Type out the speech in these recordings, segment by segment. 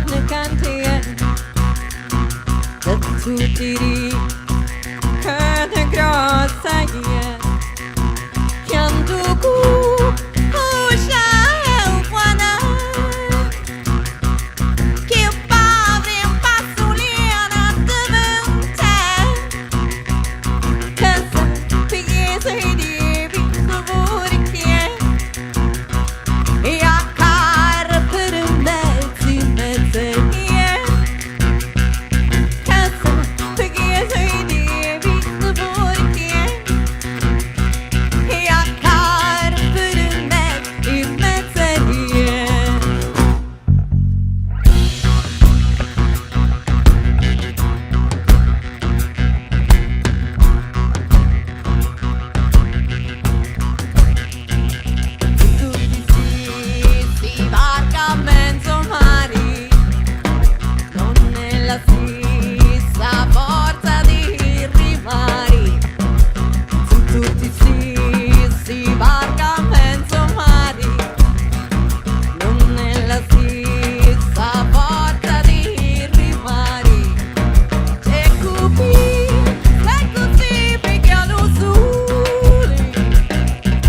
ne cantie da tutti i che ne grossa ie chianduku usha uwana che poveri un passuliana devente casa pigliese di vicovori che e a cara per mezzi mezzerie casa pigliese di vicovori che e a cara per mezzi mezzerie. Si varca mezzo mari, non nella stessa forza di rimari. Su tutti si varca mezzo mari, non nella stessa forza di rimari. C'è cupi, sei così picchiano soli,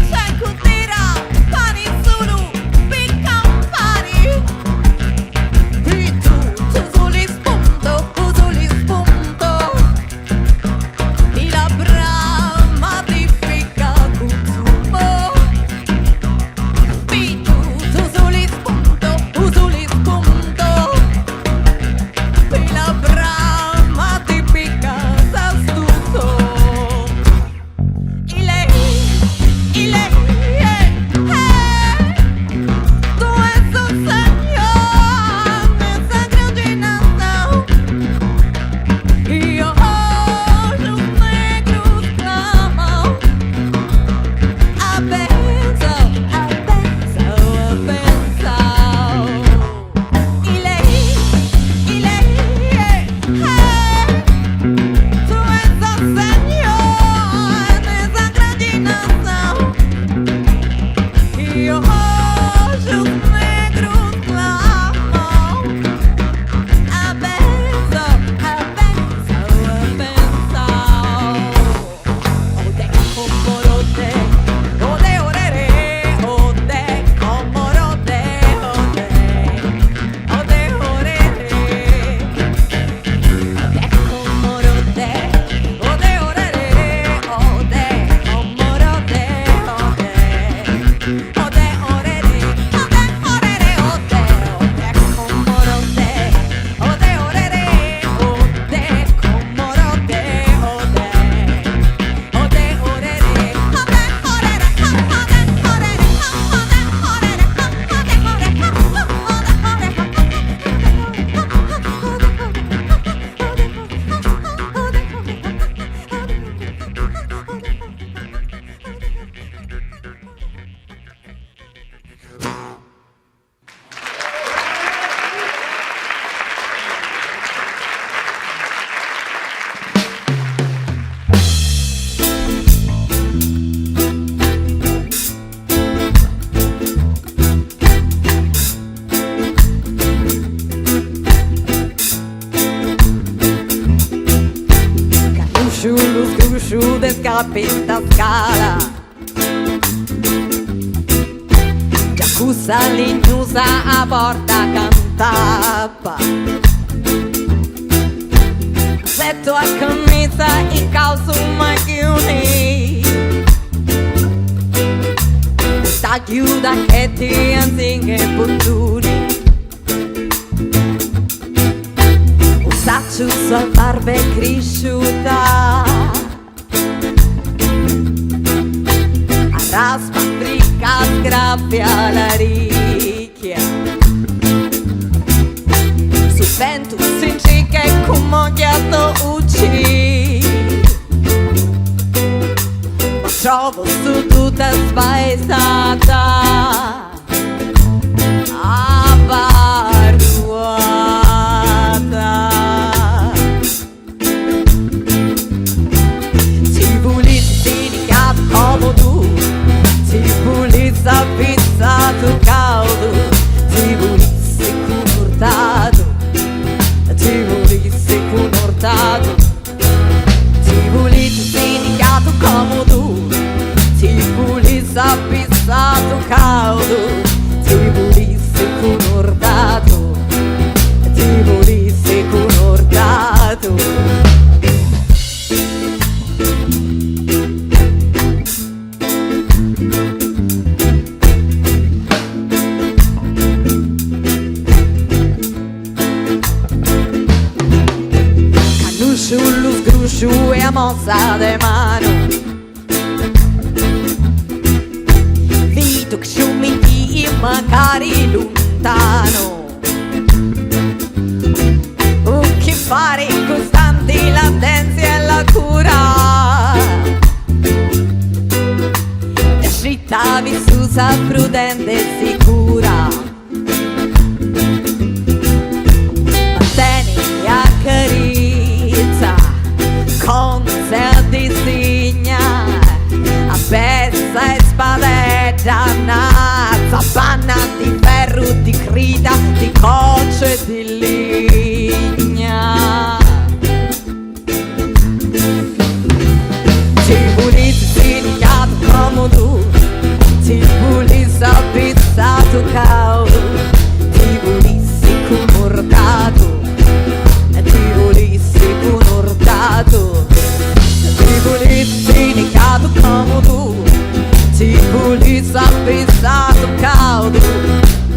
c'è cutira, pani solo, piccan pari. E tu soli spunto, e la brama ti ficca consumo. E tu soli spunto, e la brama ti ficca s'astuto. E lei, tu és o Senhor nessa grande nação. E hoje os negros clamam a bênção, a bênção, a bênção. E lei, tu és o Senhor nessa grande nação. E hoje os negros clamam a bênção, a bênção, a bênção. Ode comorode, ode orere, ode comorode, ode orere. Ode comorode, ode orere, ode comorode, ode orere, ode comorode, ode orere, ode comorode, Scrusciu d'escapista scala Giacusa lignusa a porta cantava Setto a camisa in calzo macchioni Sta chiuda che ti anzinghe butturi Usaccio sua barba è cresciuta Raspa, fricca, sgraffia la ricchia Su vento si incicca e commogliato ucci Ma trovo su tutta spaesata Avvaruata Si volessi di capo come tu Si volessi pizzato caldo Si volessi curtato caldo, ti volessi concordato, ti volessi concordato. Lo sgruscio e a mossa de mano vedo che ci metti magari lontano o che fare costante la danza e la cura la città vissuta prudente e sicura ma tieni a carezza con sé disegna a pezza e spadetta una zapanna di ferro, di grida, di cocce e di legna. Ti volessi sedicato comodo, ti volessi appizzato caldo, ti volessi concordato, ti volessi concordato, ti volessi sedicato comodo, ti volessi appizzato caldo,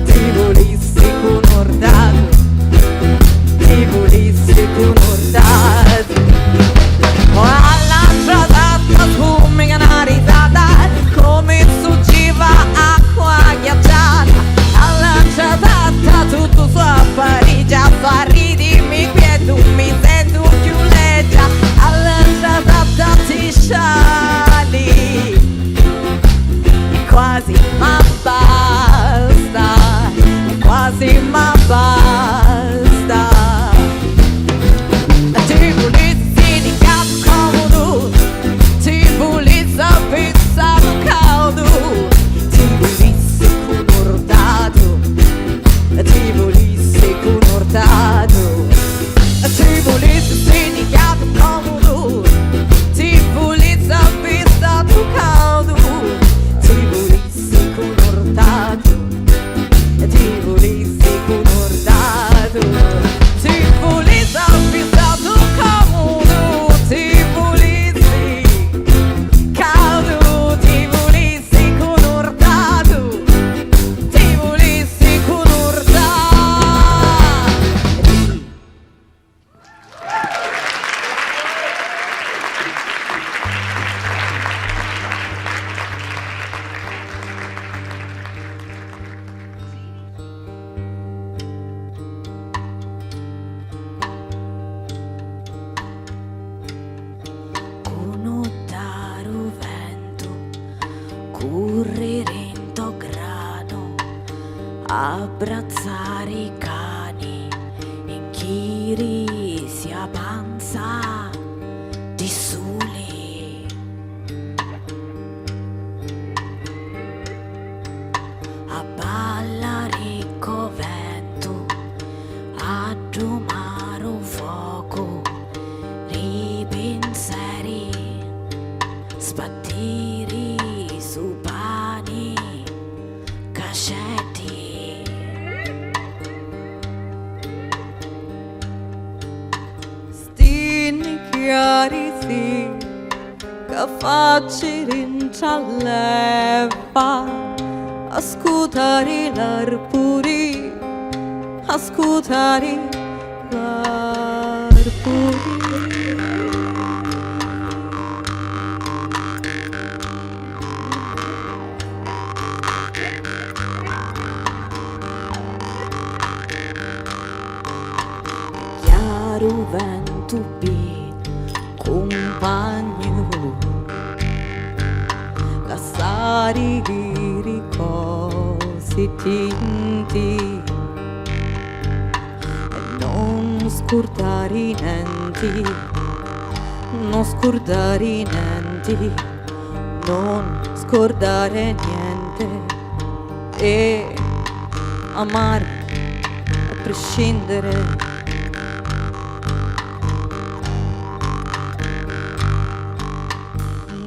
ti volessi concordato, ti volessi concordato. Alla giornata sfummica una risata come suggiva acqua ghiacciata. Alla giornata tutto soffarigia, sorridi mi quieto, mi sento più leggia. Alla giornata ti sciali e quasi ma basta, quasi ma basta. Ti volessi di capo comodo, ti volessi appizzato caldo, ti volessi concordato, ti volessi concordato, ti volessi sedicato comodo, ti volessi appizzato caldo, ti volessi concordato, ti volessi concordato, ti volessi appizzato comodo, ti volessi caldo, ti volessi concordato, ti volessi concordato. Connotare il vento, correre in to grano, abbracciare i cani, in chi si avanza di soli. A ballare co vento, a domare un fuoco, ripensieri, sbattiri su pani, cascetti. Stini chiari sì, che facci rincialleva, ascoltare l'arpuri, ascoltare l'arpuri. Chiaro vento bi compagno, cassari ricosi tinti e non scordare niente, non scordare niente, non scordare niente e amare a prescindere.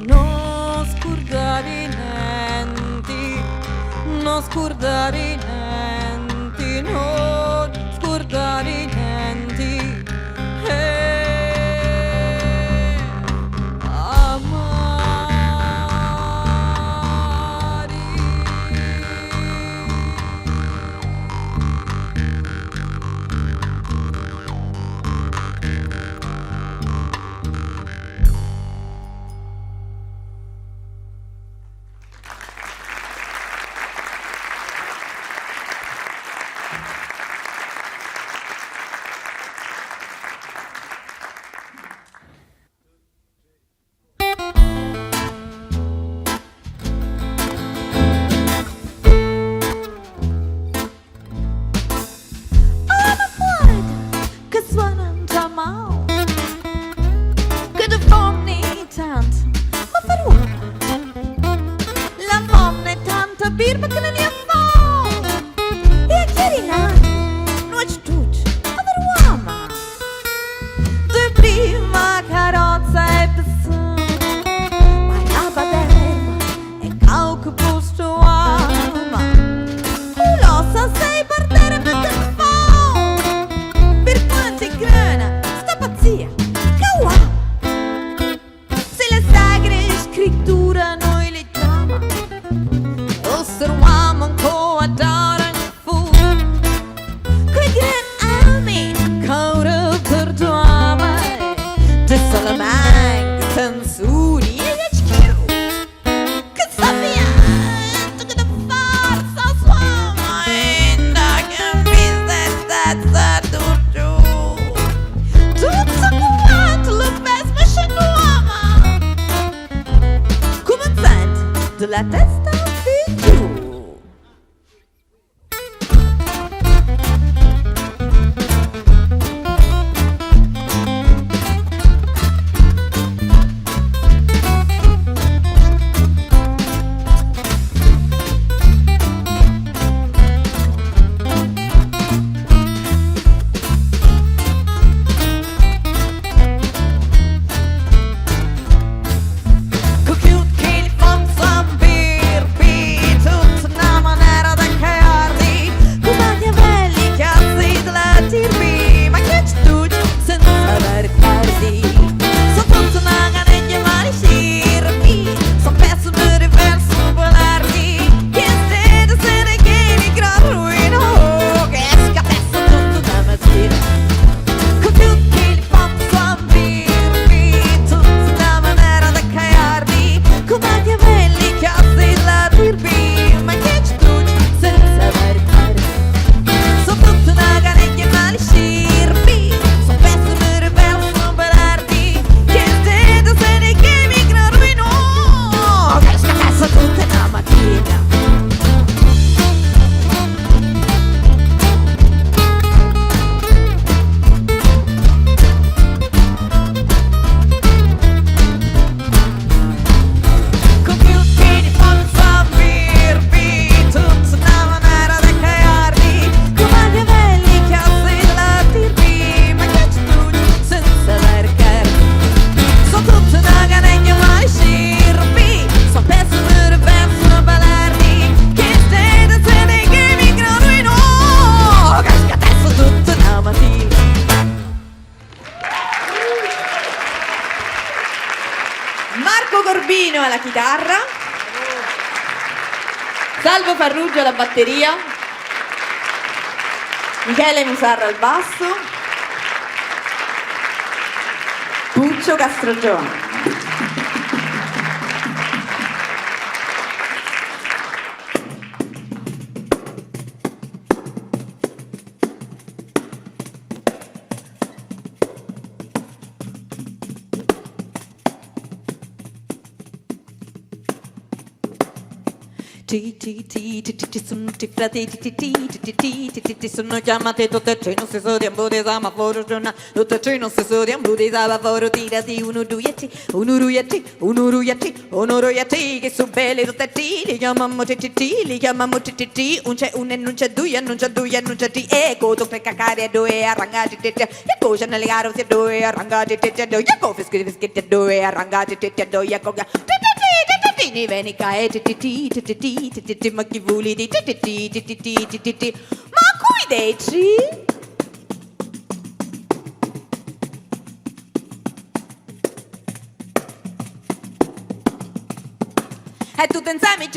Non scordare niente, non scordare niente, non scordare niente. Birma che non ne fa e a chiarina non c'è tutto per uomo di prima carrozza e persona ma la baderma e cauco posto uomo lo sa sei perdere perché fa per quanto è grana sta pazzia che uomo se la sacra scrittura noi leggiamo osserviamo ancora il fu quei gran ami che ora perdono di solamente censuri e HQ che sappiamo che da forza suama e da che vista tutto quanto lo mesmo scendo uomo comandante della testa Corbino alla chitarra, Salvo Farrugia alla batteria, Michele Musarra al basso, Puccio Castrogione. Sono chiamate tutte e non si so di ambudesa ma foro giorna tutte e non si so di ambudesa ma foro tirati uno ruietti che sono belle tutte e li chiamamo TTT un c'è un e non c'è due non c'è ecco tu fai cacare a due arrangati e ecco c'è nelle gare si due arrangati e ecco fischetti a due arrangati e ecco vini venica e ti ma chi vuli di ti ma cui dici? E tutti insieme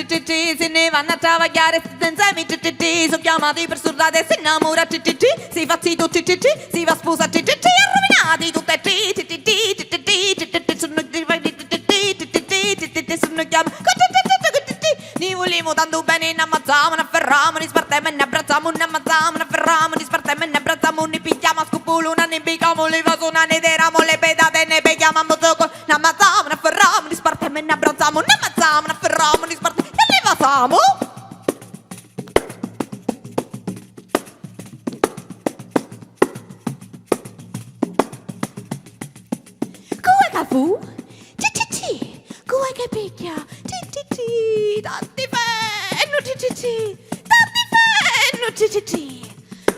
se ne vanno a travagliare, tutti insieme sono chiamati per surdate, si innamora si fa zitto si va sposa arrovinati tutte sono chiamati ni volevo tanto bene, ne ammazziamo, ne afferriamo, ne spartiamo e ne abbracciamo, ne ammazziamo, ne afferriamo, ne spartiamo e ne abbracciamo, ne pigliamo a scopolona, ne picchiamo le vasone, ne tiriamo le pedate, ne picchiamo a mozzocco, ne ammazziamo, ne afferriamo, ne spartiamo e ne abbracciamo, ne ammazziamo, ne afferriamo, ne spartiamo e ne facciamo. Come che fu? Come che picchia? Tanti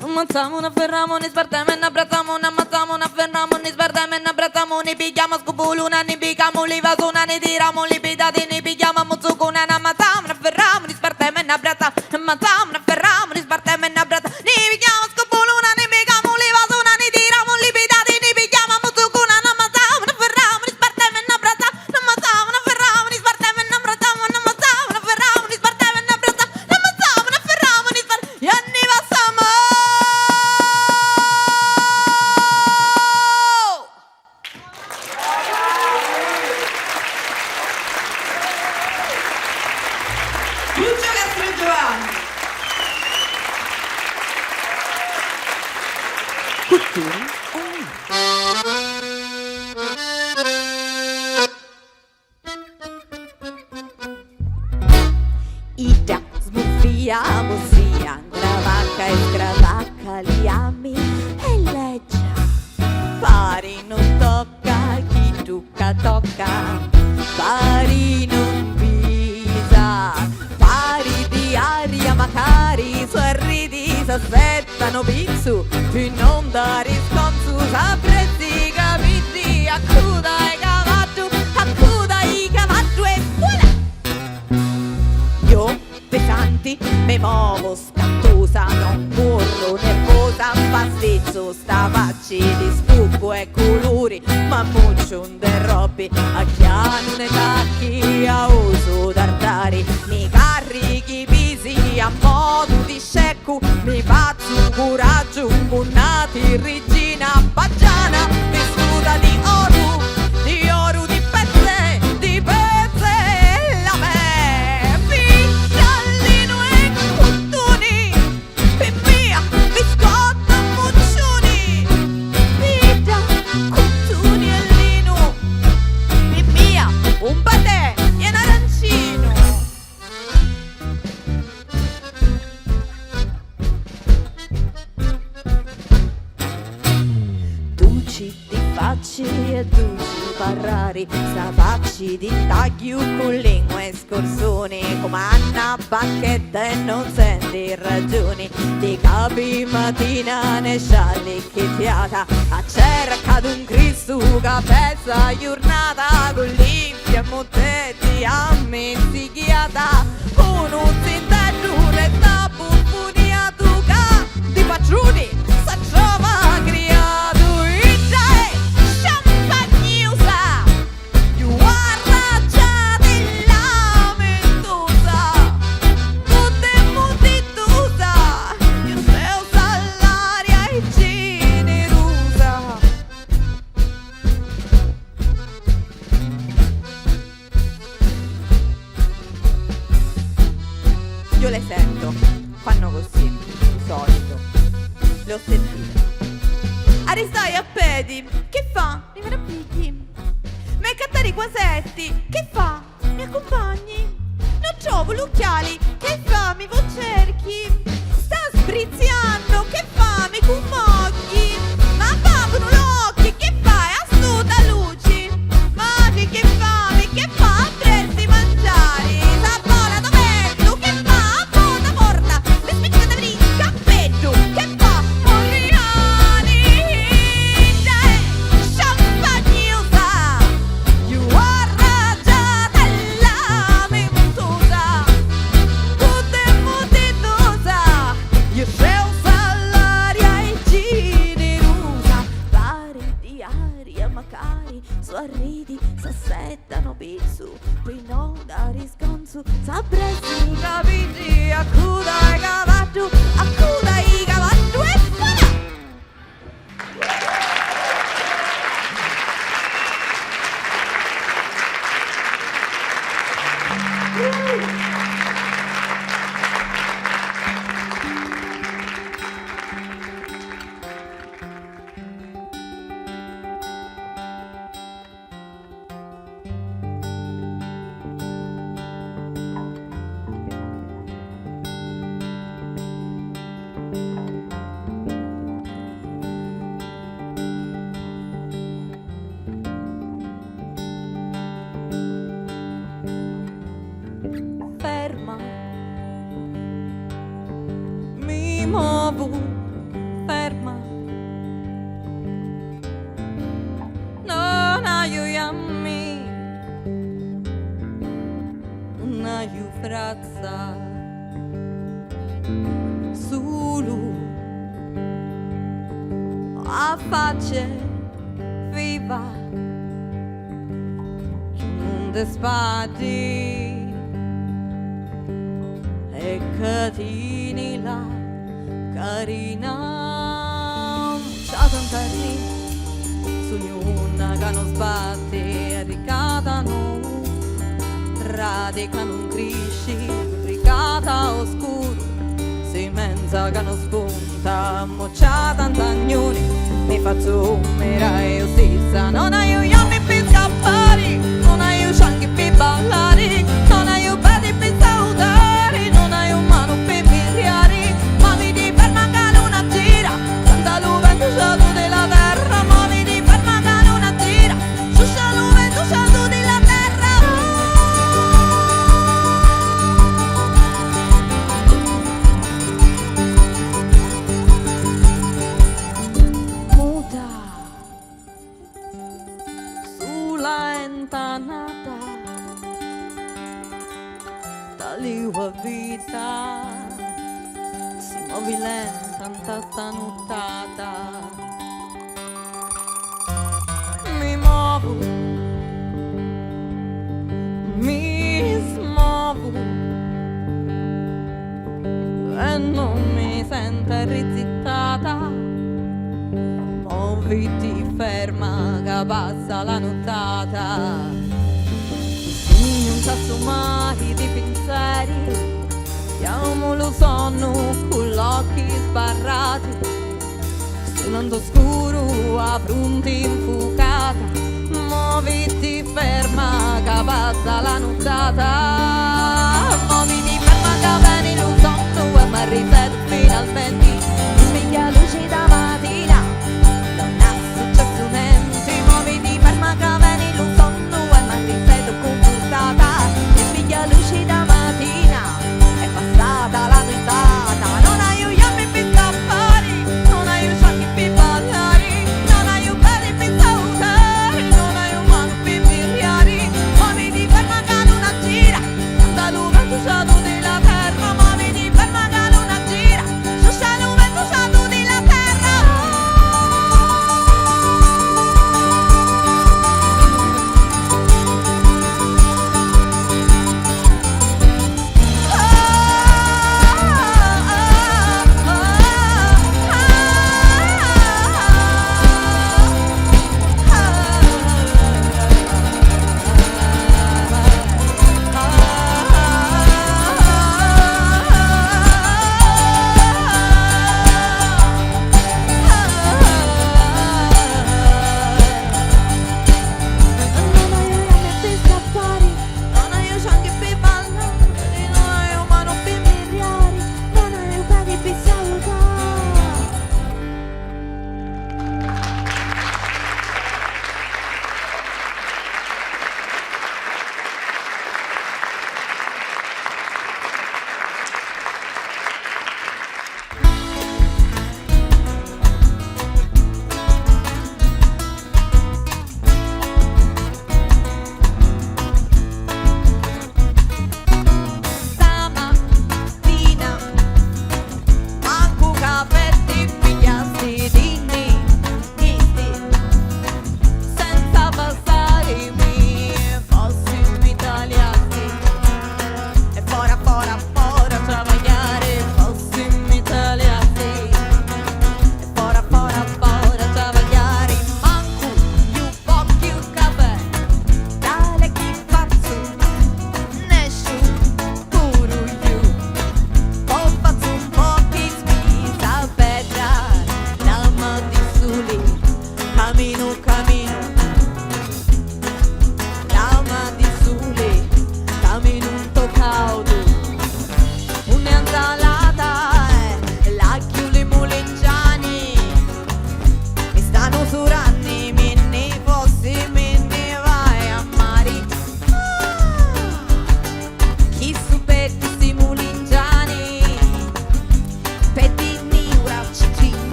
ammazziamo, ne afferriamo, ne spartiamo e ne abbracciamo, ne ammazziamo, ne afferriamo, ne spartiamo e ne abbracciamo, ne picchiamo a scopolona, ne picchiamo le vasone, ne tiriamo le pedate, ne picchiamo a mozzocone, ne ammazziamo, ne afferriamo, ne spartiamo e ne abbracciamo, ne ammazziamo, ne afferriamo, ne spartiamo e ne abbracciamo, ne picchiamo a scopolona, ne picchiamo le vasone, ne tiriamo le pedate, ne picchiamo a mozzocone, ne ammazziamo, ne afferriamo, ne spartiamo e ne abbracciamo, ne ammazziamo, ne afferriamo, ne spartiamo e ne abbracciamo, ne ammazziamo, ne afferriamo, ne spartiamo e ne abbracciamo, ne ammazziamo, ne afferriamo, ne spartiamo e ne facciamo. Lucio Castrogiovanni. Cultura Ida, sbuffiamo sia, gravacca e scravacca, liami e leggia. Pari non tocca, chi tocca tocca, pari non pisa, pari di aria macari, sorridi s'aspettano pizzu, più non dare sconsu, sapresti capiti, accuda e cavattu e voilà! Io, pesanti, me muovo scattosa, non corro nervosa, pasticcio stavacci di stucco e colori, ma muccio un derrobi, a chiano ne tacchi, a uso d'ardari, mi carichi pisi a modo di scecco, mi faccio coraggio, bunnati regina paggiana, vissuta di oro di pezze, la me, figliolino e cottoni, pippia, biscotto, muccioni, pizza, cottoni e lino, pippia, un patè e un arancino. Duci di facci e duci parrari, savacci di taglio con lingue scorsoni, come Anna Bacchetta e non senti ragioni, di capi mattina ne scialli che fiata, a cerca d'un Cristo che pezza giornata, con l'infia montetti a mezzi ghiata, uno zintello resta buffoniato che di patroni sa trova criato. Io le sento, fanno così, di solito, le ho sentite. Aristai a piedi, che fa? Mi meraviglii. Me cattari quasetti, che fa? Mi accompagni? Non trovo l'occhiali, che fa? Mi vo cerchi? Sta sbriziando, che fa? Mi cummogli? Ma aprono l'occhio, che fa? E astuta luci? Magi, che fame, che fa? Apprezzi mangiare, sapona dovetto, che fa? Porta, porta, mi spicca da lì, cappetto, che fa? Moriani, champagnosa, you are Raggiatella. T'apprezzi, capisci, accuda i cavalli, accuda i cavalli e voilà! Ferma, mi muovo, ferma, non aiutarmi, non aiutarza, solo a faccia viva, che non despati. E catini la carina c'ha tanta sogno una che non sbatte ricatano radica non cresci ricata oscuro si mensa che non spunta mo c'ha tanta agnoni mi faccio mera io stessa non hai io mi per scappare non hai io anche per ballare non hai io per salutare non hai un mano per miliari muoviti per mancare una gira canta l'uventusato della terra muoviti per mancare una gira suscia l'uventusato della terra muta sulla intanata taliwa vita si muove lenta tanta sta nottata mi muovo mi smuovo e non mi sento rizittata muoviti ferma che passa la nottata non sasso mai di pensieri chiamo lo sonno con gli occhi sbarrati suonando scuro a fronte infuocata muoviti ferma che passa la nottata muoviti ferma che vieni lo sonno e mi ripeto finalmente sveglia luce da mattina non ha successo niente muoviti ferma che vieni lo sonno e mi ripeto confortata e sveglia luce da mattina è passata la nottata non hai io per scappare non hai io sciacchi per ballare non hai io belli per salutare non hai un mano per miliari muoviti ferma che non gira da dove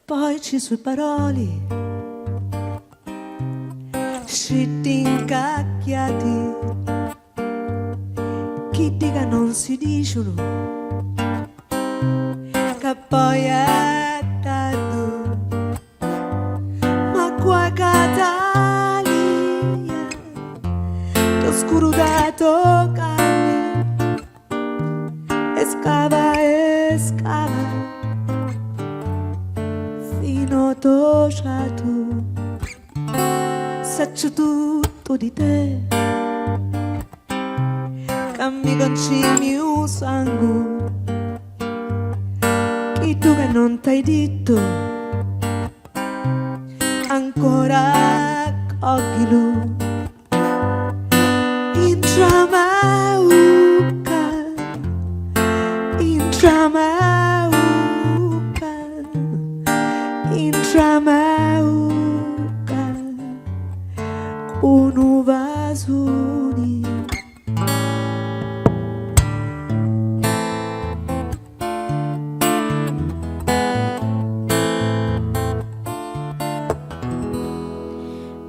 poi ci sue parole, scetti incacchiati, chi dica non si dicono, che poi è tardi, ma qua Catalia, lo scuro da toccare, e scava, fino a tu, saccio tutto di te, che mi concimi un sangue, che tu che non t'hai detto, ancora coglilo, in Tramauca, un vasoni.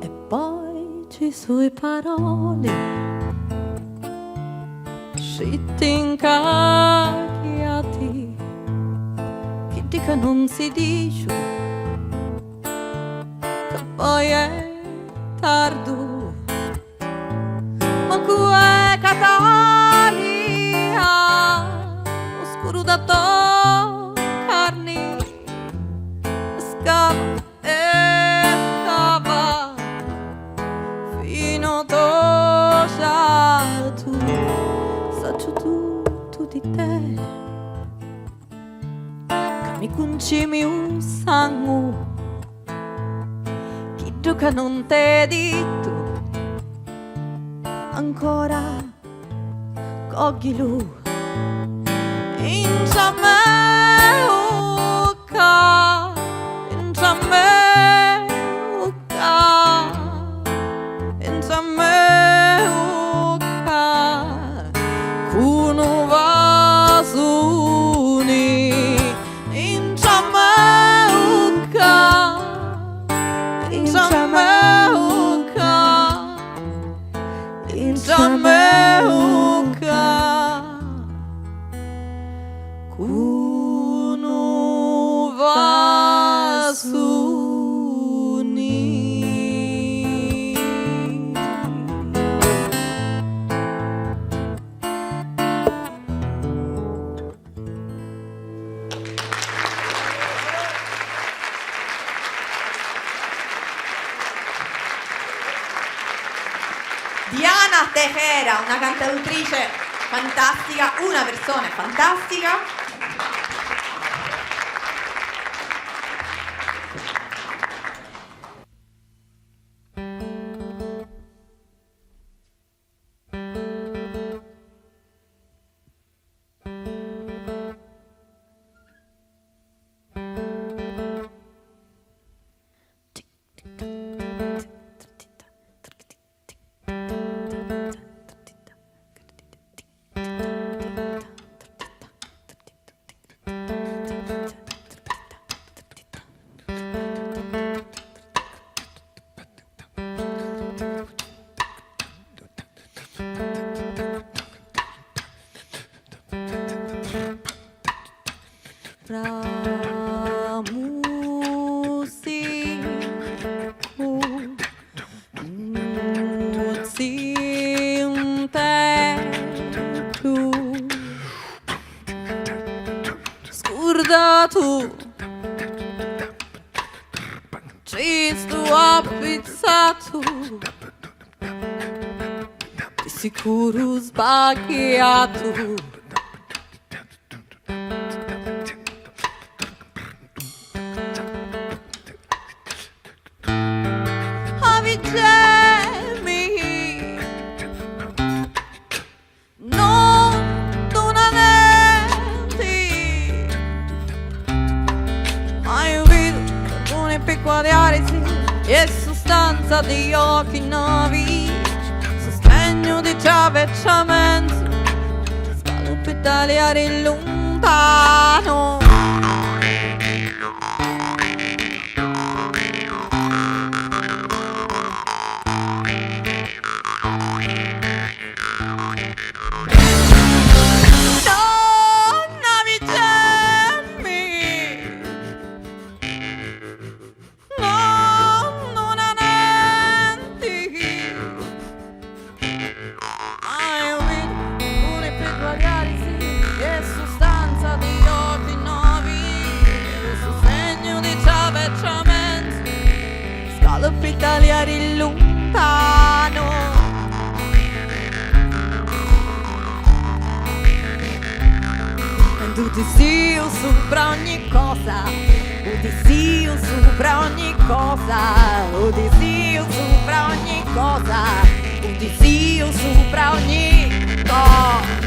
E poi ci sue parole, scitti incacchiati, chi dica non si dice, che poi è tardo, ma qua è Catalia, oscuro da toccarni, scava e scava, fino a tu, saccio tutto di te, che mi concimi un sangue, che non t'è detto, ancora coglilo, in Giamaica, in Giamaica, in Giamaica, con un vasoni, in Giamaica, in Giamaica, con un vasoni. Diana Tejera, una cantautrice fantastica, una persona fantastica. Tu ci sto appizzato, di sicuro sbagliato. Avvicemi, non donanenti, ma io vedo alcune peculiarità e sostanza di occhi nuovi, sostegno di ciavecciamento, scalo pedaleare lontano. tagliare lontano. Udisio sopra ogni cosa, Udisio sopra ogni cosa, Udisio sopra ogni cosa, Udisio sopra ogni cosa.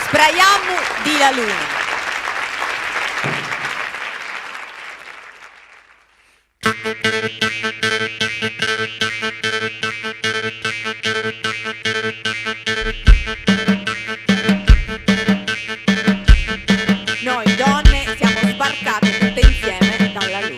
Spraiamo di la luna. Noi donne siamo sbarcate tutte insieme dalla luna.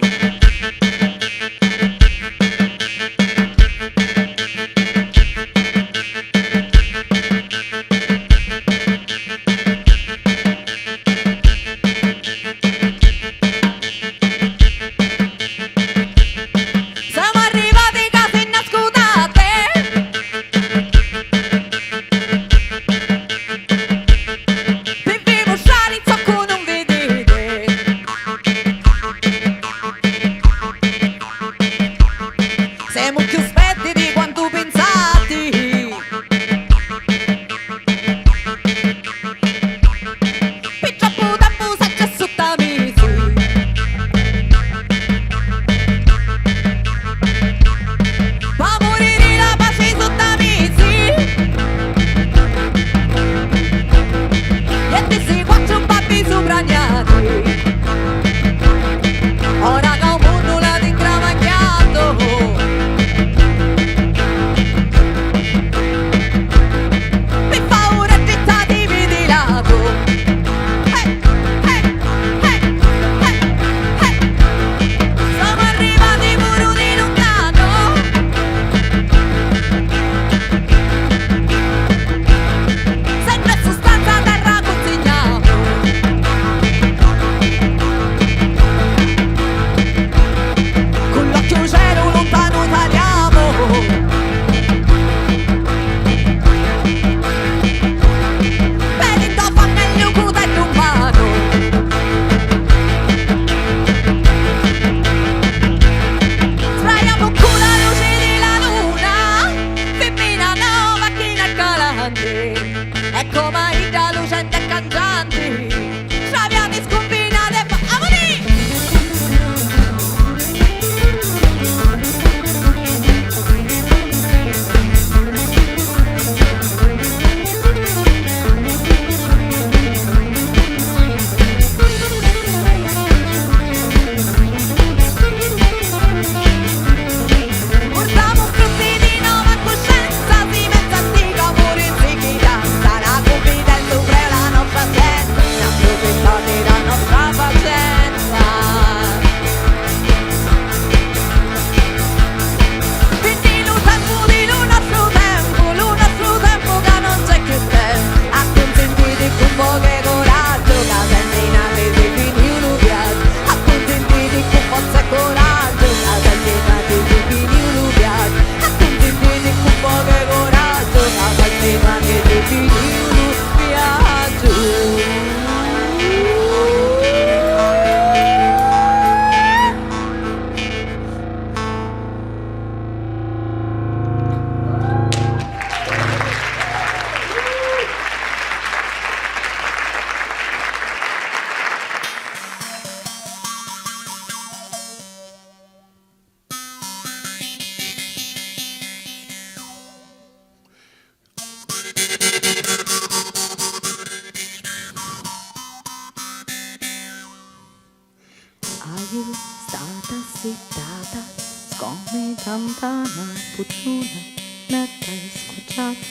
tantana, puzzuna, netta e squacciata,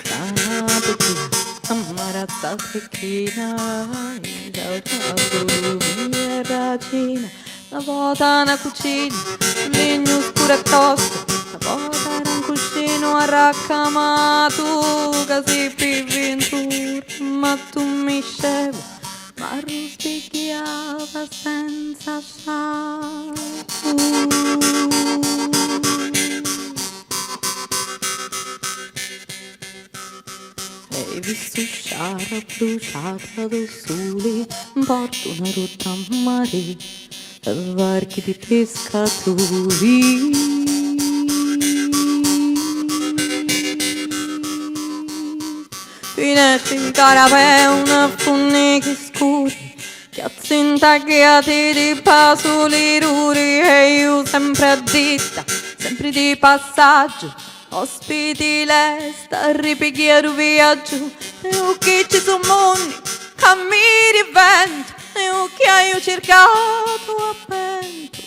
grana puzzuna, ammarazza secchina, mia ragina, una volta una cucina, legno scuro e tosto, una volta era un cuscino arraccamato, che si piventura, ma tu mi scevo, ma ruspicchiava senza hai visto sciara bruciata dal sole, porto una rotta a mare, varchi di pescatori. Finestre, carapè, una funniche scuri, chiazze intagliate di pasoli ruri, e io sempre a ditta, sempre di passaggio, ospiti lesta, ripighiero viaggio, e che ci sono mondi, cammini vento, e che io cercato a vento,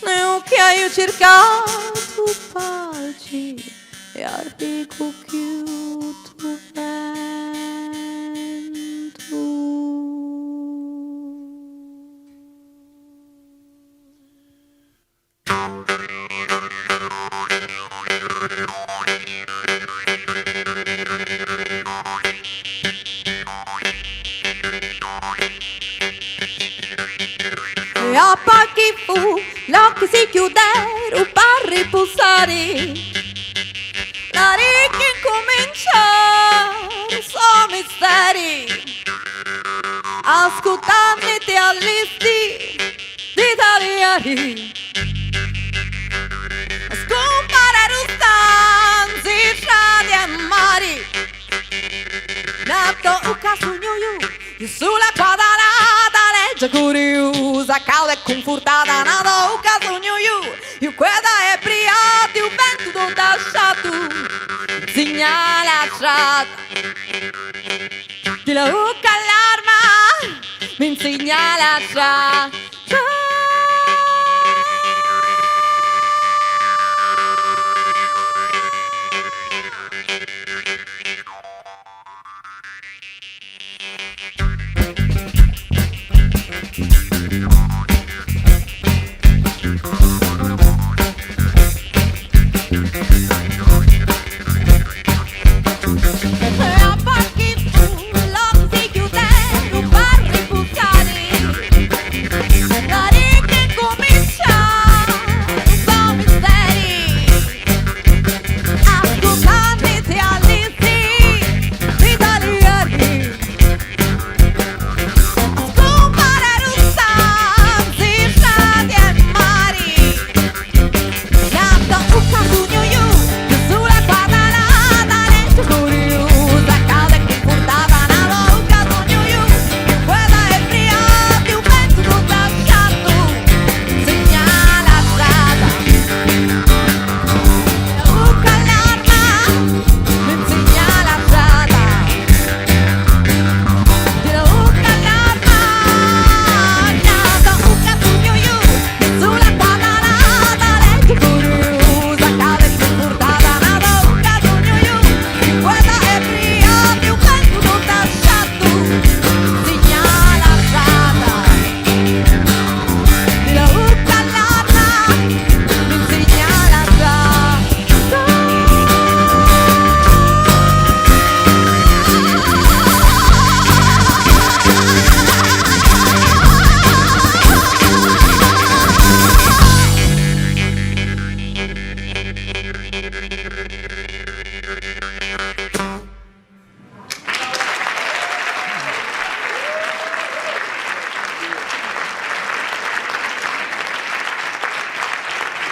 e che io cercato pace, e arrivo chiuso vento. E a pochi fu, l'occhio si chiudero per riposare, la ricchia incominciò suoi misteri, ascoltando te all'esti italiani, scompare stanze strade e mari, nato un caso io sulla quadrata legge curiosa, calda e confortata, nato un caso io quella è briata, il vento non lasciato segnala la strada, di la ucca all'arma mi insegna la strada.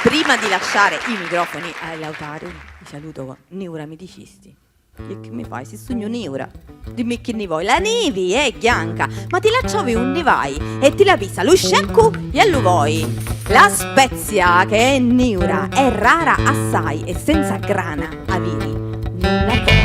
Prima di lasciare i microfoni ai Lautaro, vi saluto Neura Medicisti. E che mi fai? Si sogno Neura. Dimmi che ne vuoi. La neve è bianca, ma ti lasciavi un ne vai e ti la pisa lo scecco e lo vuoi. La spezia che è Neura è rara assai e senza grana aviri non la vuoi.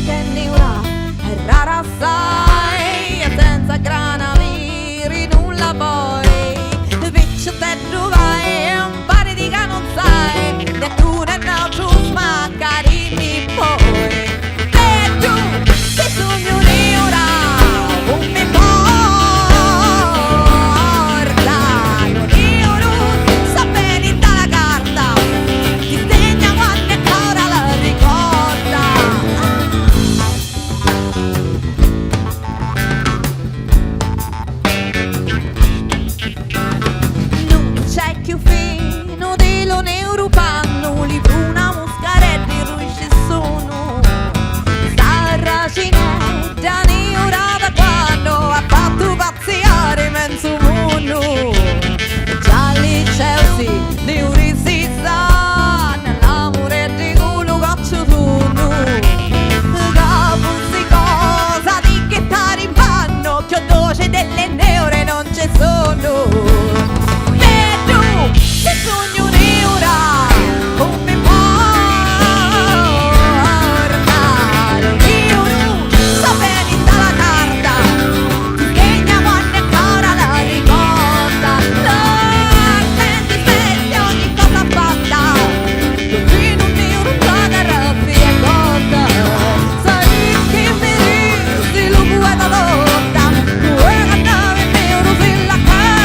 che neura è rara assai, e senza grana viri nulla poi. Piccio te trovai un pare di che non sai, e tu ne no tu smaccari poi. E tu che sogno neura un mi porta, non io non so bene dalla carta, ti segna quando ancora la ricorda. Non c'è più fino dello neuropanno, li una muscaretti rusci sono. Sarracinetta neura da quando ha fatto pazziare mezzo mondo. Già lì Chelsea, neuri si sa, nell'amore di quello caccio tondo. Capuzzi cosa di che t'ari in panno, che odore delle neure non ci sono. Vedo che sogno neura, come porta, io non so bene dalla carta, ti segna quando ancora la ricorda. No, senti spesso ogni cosa fatta, tu fino un neuro la rabbia è corta. Sai che mi resti lo vuoi da lotta, tu vuoi andare in neuro sulla carta.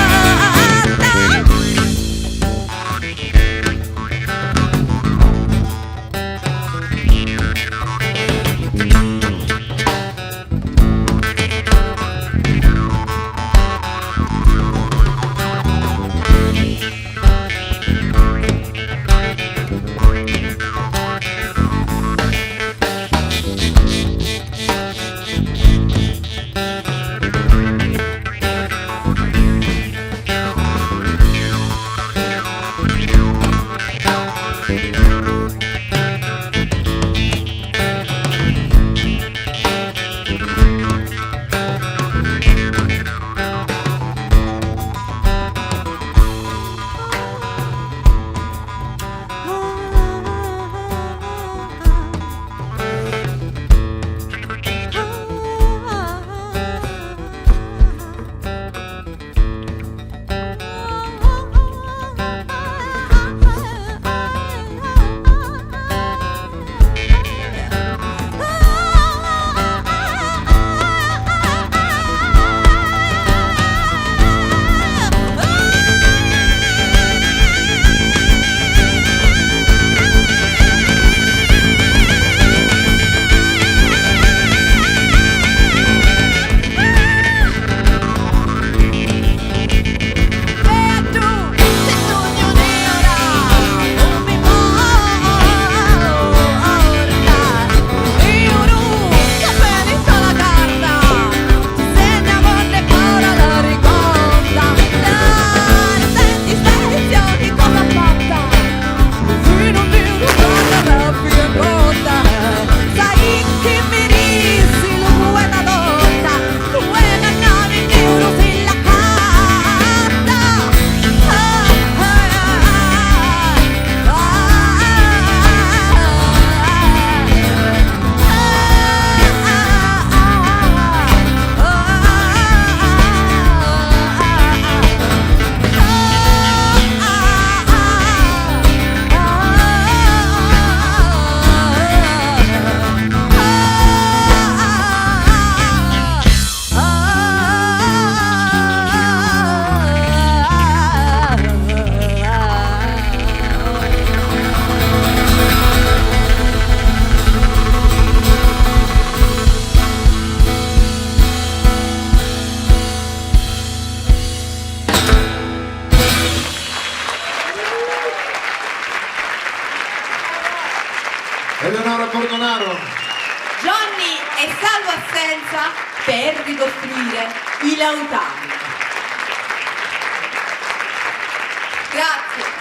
Eleonora Cordonaro. Johnny e Salvo Assenza per ricostruire i Lautari. Grazie.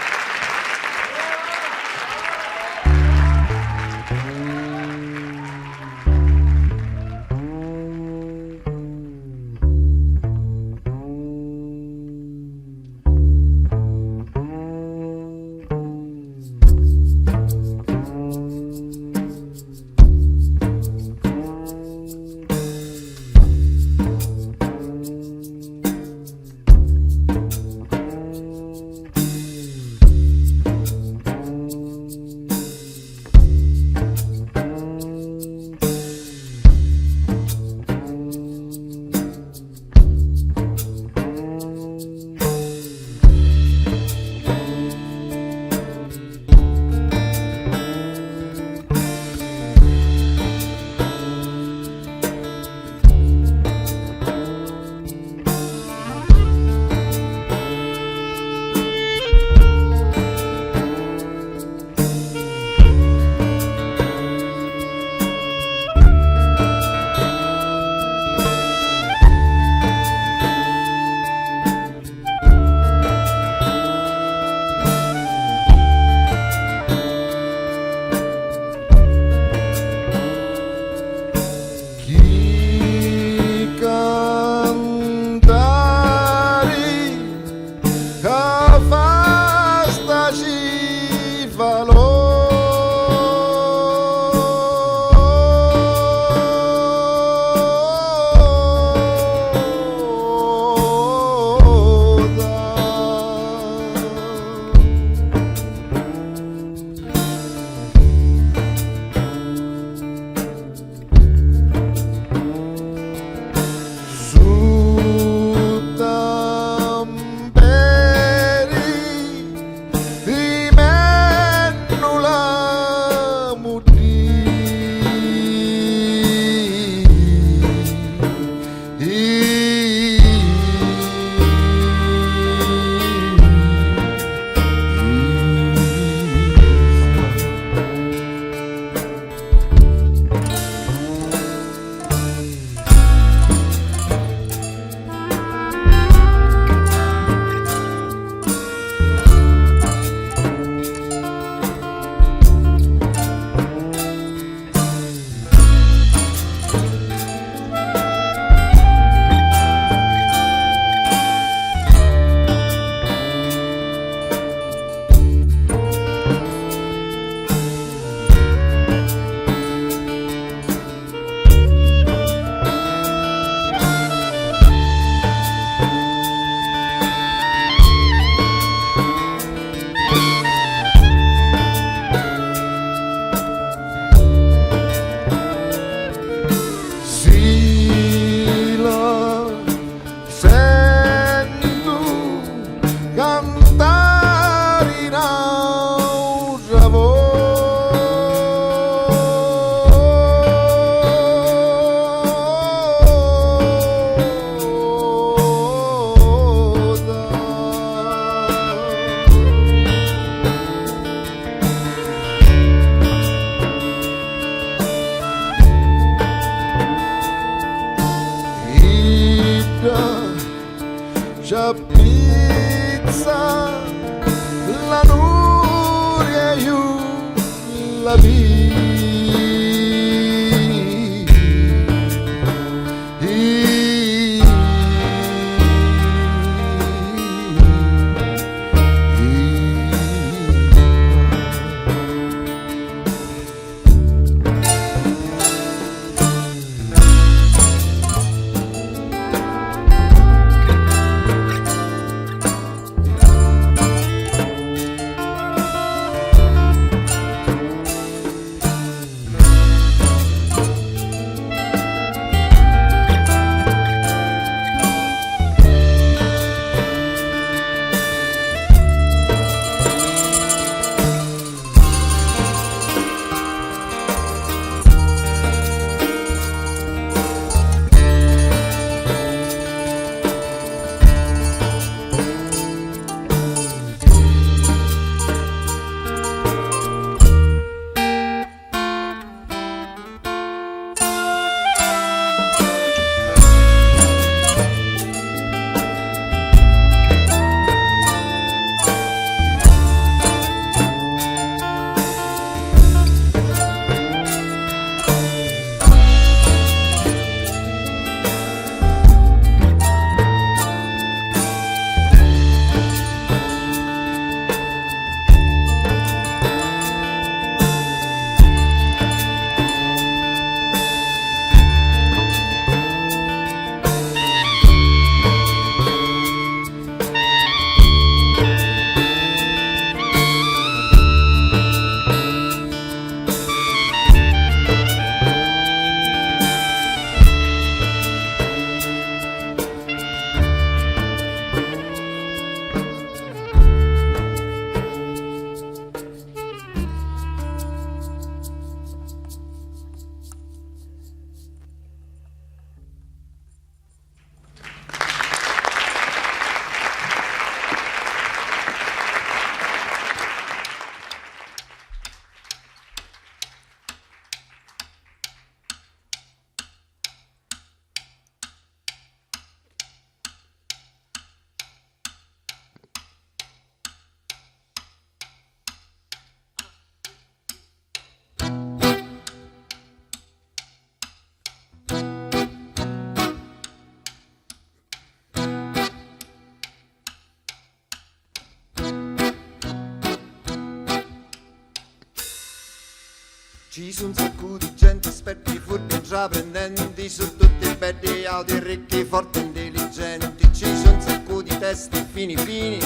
Ci sono un sacco di gente, esperti, furbi, intraprendenti, su tutti i belli, alti, ricchi, forti, intelligenti. Ci sono un sacco di testi fini fini,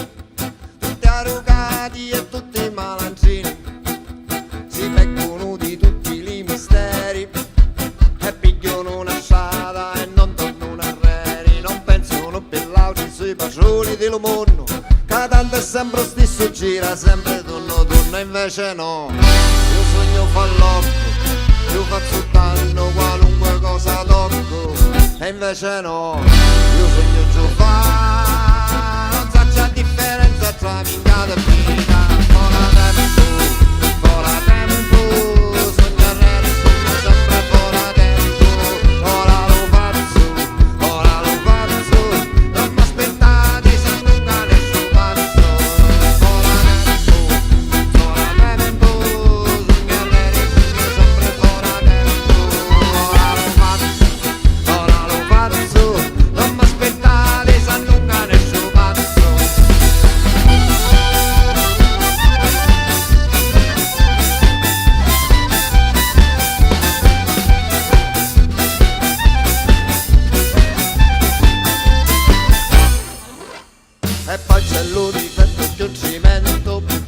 tutti arrugati e tutti malancini. Si beccono di tutti i misteri e pigliano una strada e non tornano arreri. Non pensano per l'auto sui pacioli dello mondo, che tanto è sempre lo stesso, gira sempre torno torno, invece no. Io sogno fallocco, io faccio danno qualunque cosa tocco, e invece no. Io sogno giovane, non so c'è differenza tra minchiata e vita. Vola tempo, sogna rene, sogna sempre vola tempo. Ora lo faccio, non mi aspettate se non cade sto pazzo. Vola tempo, sogna rene, sogna sempre vola tempo. Ora lo faccio, non mi aspettate se non cade sto pazzo. E poi c'è lo difetto che io cimento, che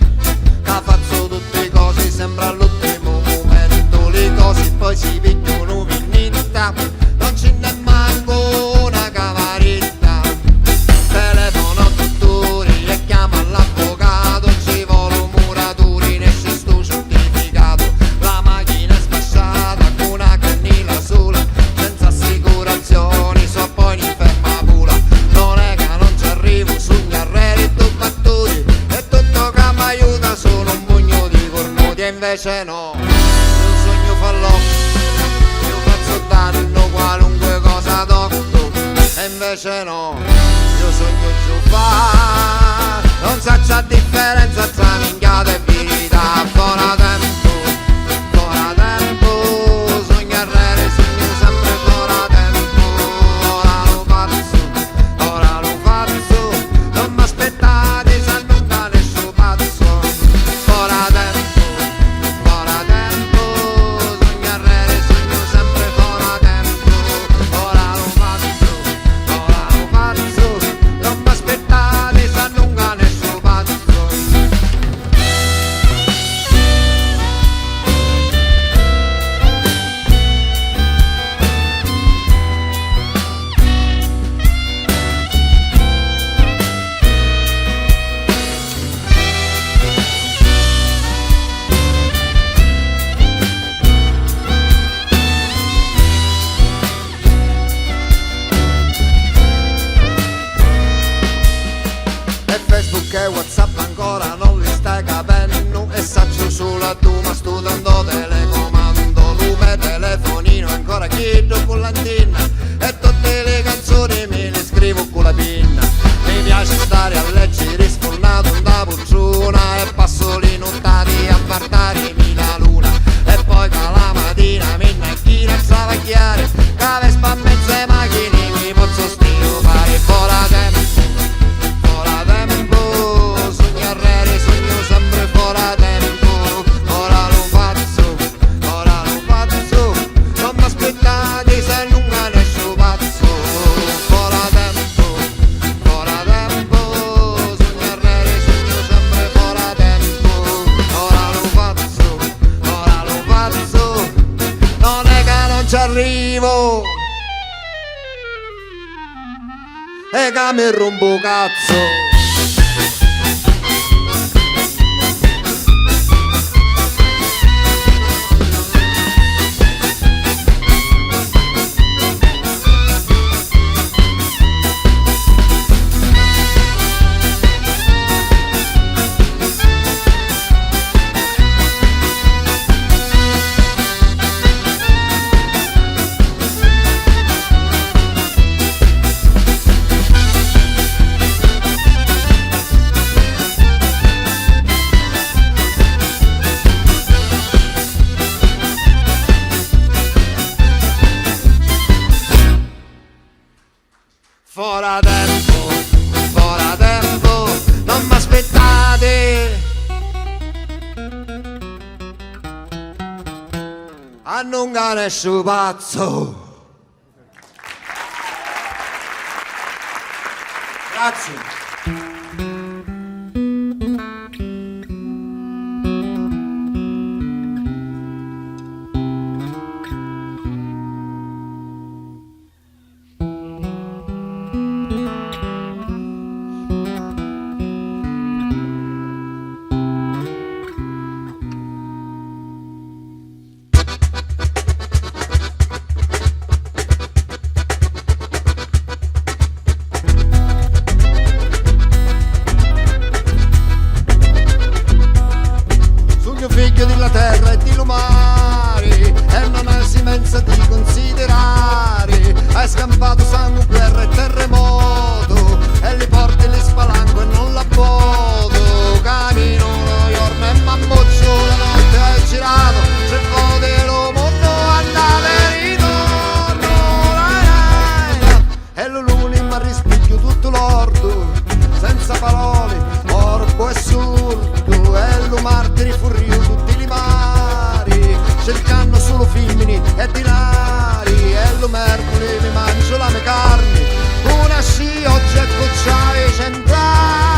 faccio tutte cose sembra all'ultimo momento. Le cose poi si pigliano vignetta, non ce n'è manco una cavaretta. Telefono al dottore e chiama l'avvocato, ci vuole un muratore, ne esce sto certificato. La macchina è sfasciata con una cannella sola, senza assicurazioni, so poi in ferma pula. Non è che non ci arrivo, sogno arreri e tu battuti, e tutto che mi aiuta sono un pugno di cornuti, e invece no. Io sogno fallocco, io faccio danno qualunque cosa tocco, e invece no. Io sogno giovane, non so c'è differenza tra minchiata e verità. Vola tempo, ci arrivo e che mi rompo cazzo. Fora tempo, non mi aspettate a non gare su pazzo. Grazie. Figlio della terra e di lumari e non hai simenza di considerare. Hai scampato sangue, guerra e terremoto e li porti li spalanco e non la bodo. Cammino un giorno e m'ammoccio la notte hai girato tre volte lo mondo andate e ritorno e l'uluni mi rispicchio tutto l'ordo senza parole, orbo e surdo e lo martiri furrio tutti i mari cercando solo femmini e dinari e lo mercoledì mi mangio la mia carne una sci oggi e cocciai cent'anni.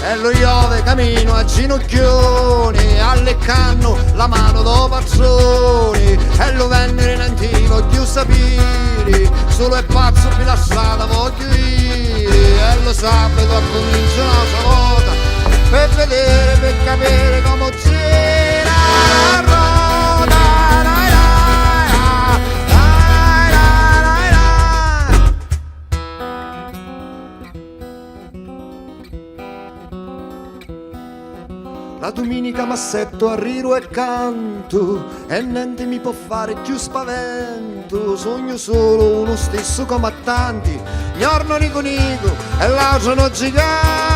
E lo iove cammino a ginocchioni, alleccanno la mano do pazzoni, e lo vennere in antico più sapiri, solo è pazzo più la strada voglio ire, e lo sabato comincia un'altra volta, per vedere, per capire come gira la roda. La domenica m'assetto a riro e canto e niente mi può fare più spavento. Sogno solo uno stesso come a tanti, giorno nico nico e l'altro no gigante.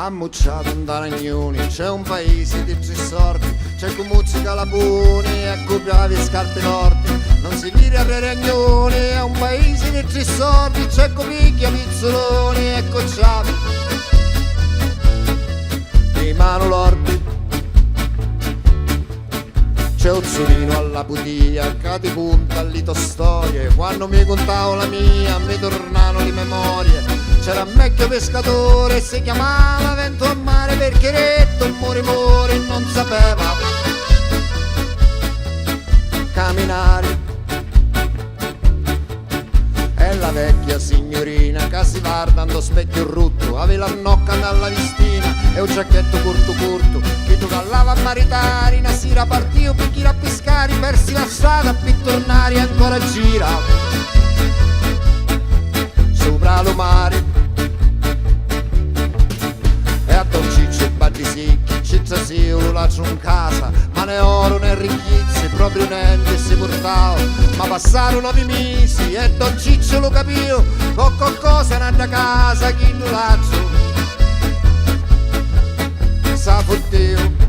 ammucciato un daragnoni, c'è un paese di tre sordi, c'è con musica laponi e copiavi scarpe nordi, non si vira a ragnoni, è un paese di tre sordi, c'è con picchia pizzoloni e cocciavi di mano lordi. C'è un solino alla butia che ti punta all'ito storie, quando mi contavo la mia mi tornano le memorie. C'era un vecchio pescatore, si chiamava Vento a Mare perché retto un muore non sapeva camminare. E la vecchia signorina che si guarda allo specchio rutto, aveva la nocca dalla vistina e un giacchetto corto che tu callava a maritare, una sera partio per chi a pescare, persi la strada per tornare e ancora gira sopra lo mare. E a Don Ciccio e Baddi Secchi, Ciccia Siolo lascio in casa, ma né oro né ricchezze, proprio niente si portava. Ma passarono 9 mesi e Don Ciccio lo capì, con qualcosa nata a casa, chi non lascio sa fotteo.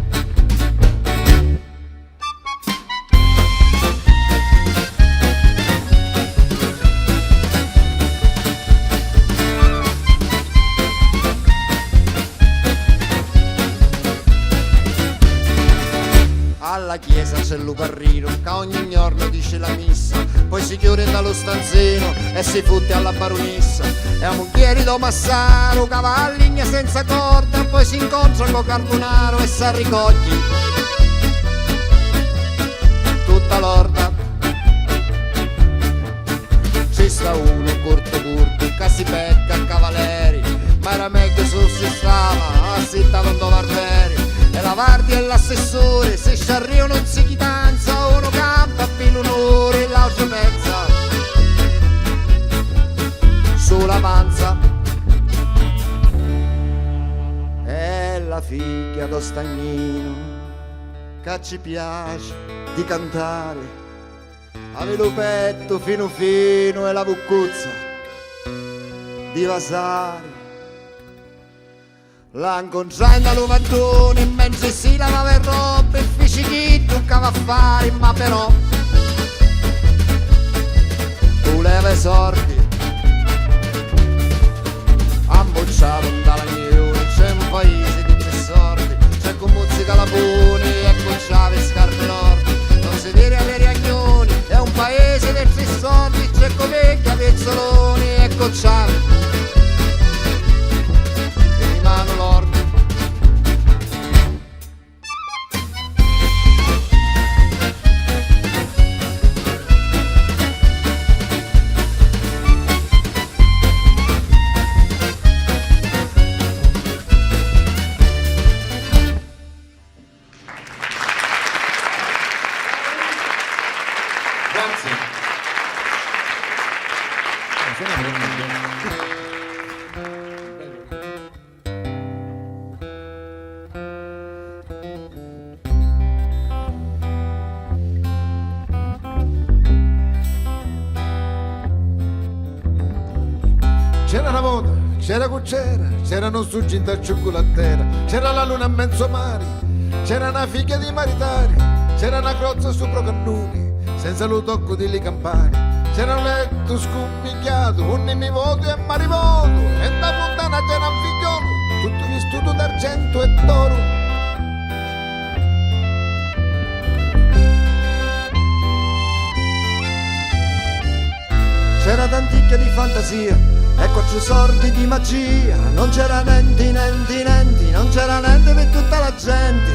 Alla chiesa c'è il parrino che ogni giorno dice la missa, poi si chiude dallo stanzino e si fotte alla baronessa. E a Monchieri do Massaro, cavalligna senza corda, poi si incontra con Carbonaro e s'arricogli tutta l'orda. Ci sta uno corto che si becca a cavaleri, ma era meglio se si stava a sittare un Dovarderi. E la guardia e l'assessore, se ci arriva non si chitanza, uno campa per l'onore e l'altro pezza sulla panza. E la figlia do Stagnino che ci piace di cantare, aveva il petto fino fino e la buccuzza di vasare. La incontrai da Lovantone mentre si lavava il robe e feci chi toccava a fare, ma però voleva i sordi, ammocciato un dalagnone, c'è un paese di tre sordi, c'è con musica laponi e con ciave scarpe nordi, non si vede alle ragnoni, è un paese di tre sordi, c'è con vecchia pezzoloni e con ciave lord. C'era una moda, c'era cucciera, c'erano sugginta al cioccolatera, c'era la luna a mezzo mare, c'era una figlia di maritari, c'era una crozza sopra cannoni, senza lo tocco delle campane, c'era un letto scummigliato, un nemivoto e marivoto, e da fontana c'era un figliolo, tutto vestito d'argento e d'oro. C'era tanticchia di fantasia e 4 sordi di magia, non c'era niente, non c'era niente per tutta la gente.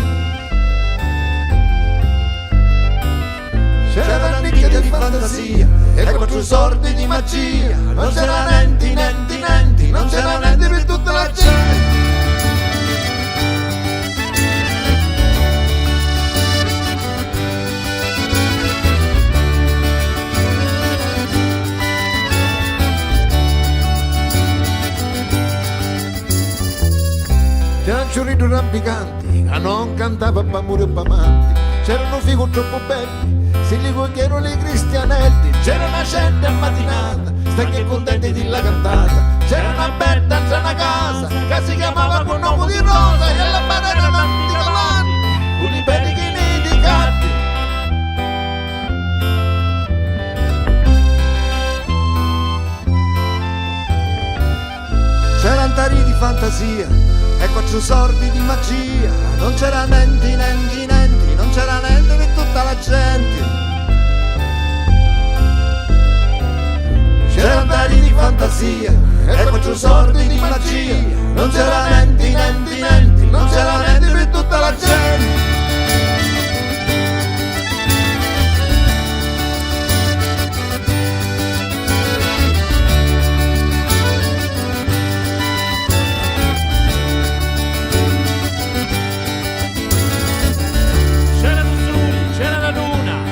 C'era tanticchia di fantasia e 4 sordi di magia, non c'era niente, non c'era niente per tutta la gente. C'erano ciurrini rampicanti che non cantava bamure e bamanti, c'erano figure troppo belli, se li vogliono i cristianelli, c'era una gente mattinata, stanchi e contenti di la cantata, c'era una bella una casa che si chiamava con nome di c'erano tari di fantasia e 4 sordi di magia, non c'era niente, non c'era niente per tutta la gente. C'erano tari di fantasia e 4 sordi di magia, non c'era niente, non c'era niente per tutta la gente.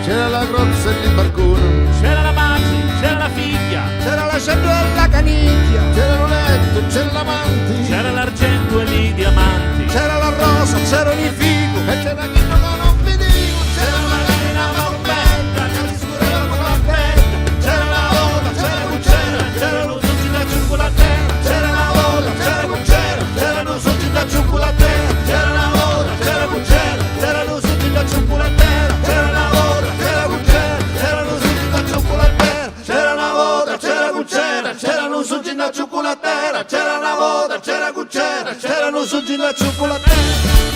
C'era la crozza e il barcone, C'era la Maggi, c'era la figlia, C'era la cellula e la caniglia, c'era l'oletto, c'era l'amanti, c'era l'argento e i diamanti, c'era la rosa, c'erano i figo, e c'era chi non vi dico, c'era la marina morbetta, che ti scurava con la testa, c'era la ola, c'era cucera, c'erano tutti da cioccolatera, c'era la ola, c'era cucera, c'erano tutti da cioccolatera, c'era la ola, c'era cucera, c'erano tutti da cioccolatera, c'era la ola, c'era cucera, c'erano tutti da cioccolatera, c'era una volta, c'era cucera, c'erano tutti da cioccolatera, c'era una volta, c'era cucera, c'erano tutti da cioccolatera.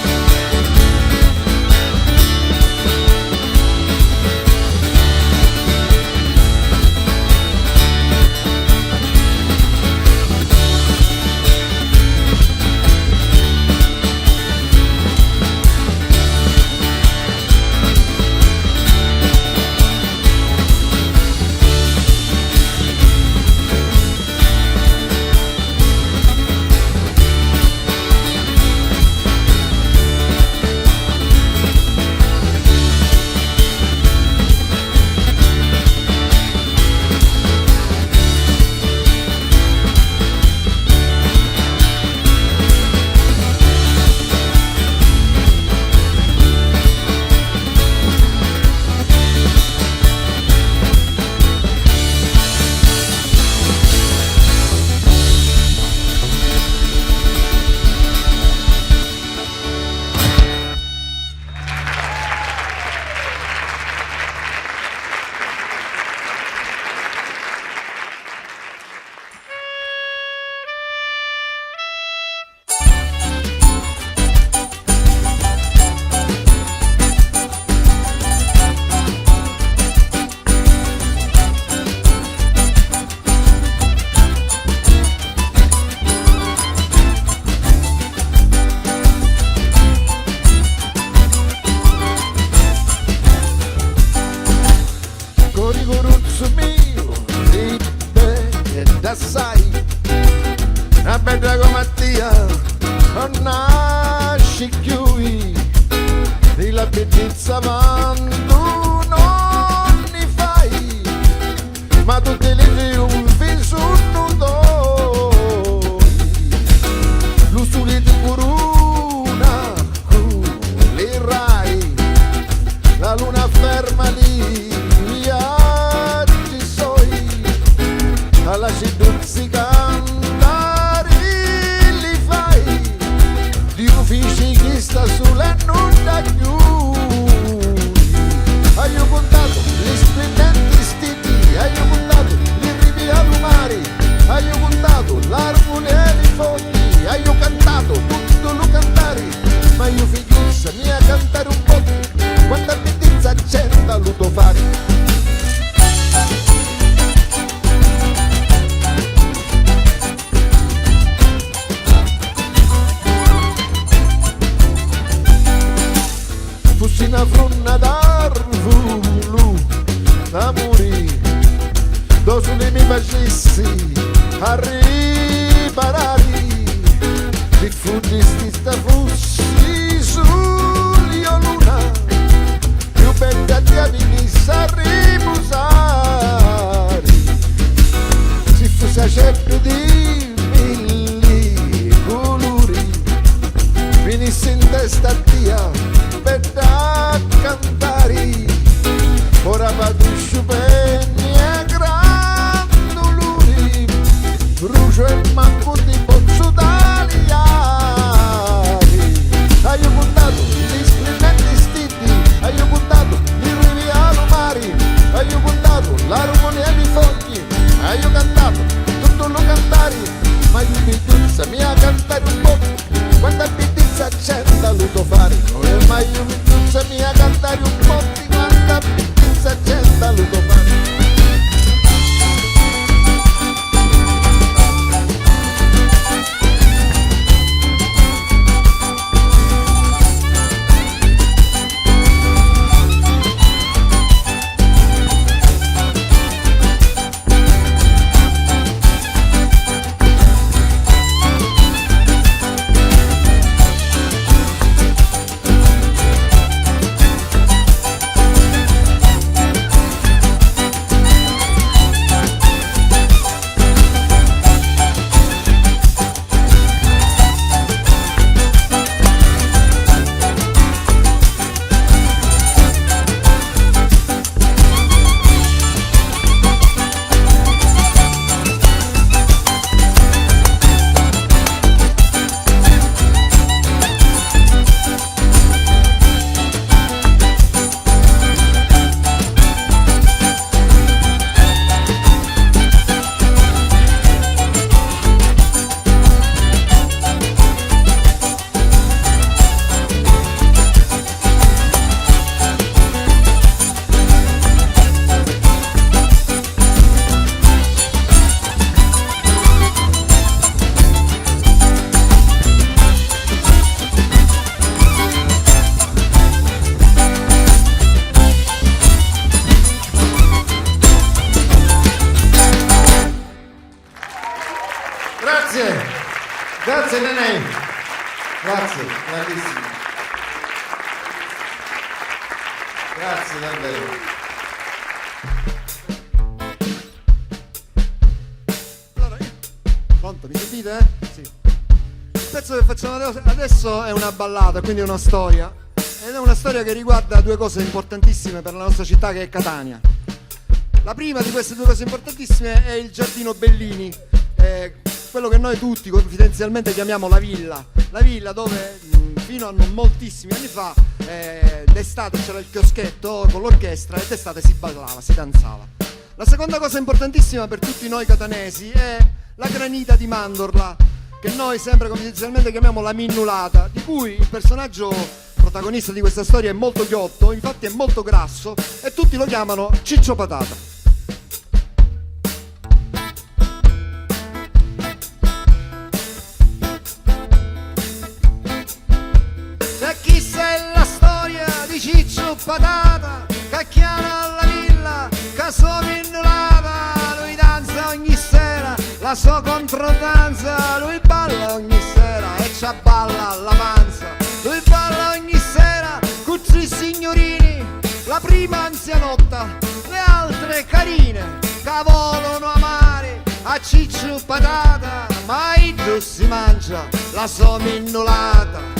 non nasci più di la bellezza quando non ne fai, ma tutte le triunfi sono tuoi. L'usura di corona, le rai, la luna ferma lì, viaggi soi, alla seduzzi cantare li fai, di uffici che sta sulla non da più. Hai contato gli splendenti stili, hai contato gli rivi al mare, hai contato l'armonia e i fogli, hai cantato tutto lo cantare, ma io figliuzza mia cantare un po', quanta bellezza c'è da luto fare. Fossi una fronna d'arvulu da morì, dove sulle mi facessi a riparare, se fuggesti sta fossi sull'io luna, più bella ti avvinissi a riposare, se fossi a certo di mille colori, venissi in testa a dia per da cantare, ora vado sciupegni e grandoluri, brucio e manco di pozzo tagliare. Hai contato gli splendenti stili, hai contato i rivi al mare, hai contato l'armonia dei fogli, hai cantato tutto lo cantare, ma io mi mia Grazie, grazie Nenè, grazie, grandissimo. Grazie davvero. Allora, pronto, mi sentite? Sì. Il pezzo che facciamo adesso è una ballata, quindi è una storia. Ed è una storia che riguarda due cose importantissime per la nostra città, che è Catania. La prima di queste due cose importantissime è il Giardino Bellini, quello che noi tutti confidenzialmente chiamiamo la villa dove fino a non moltissimi anni fa d'estate c'era il chioschetto con l'orchestra e d'estate si ballava, si danzava. La seconda cosa importantissima per tutti noi catanesi è la granita di mandorla, che noi sempre confidenzialmente chiamiamo la minnulata, di cui il personaggio protagonista di questa storia è molto ghiotto, infatti è molto grasso e tutti lo chiamano Ciccio Patata. E chissà è la storia di Ciccio Patata, cacchiano alla villa, caso minnulata, lui danza ogni sera, la sua controdanza, lui balla ogni sera e c'ha balla alla panza, lui balla ogni sera con tre signorini, la prima anzianotta, le altre carine, che volano amare a Ciccio Patata, ma giù si mangia la sua minnulata.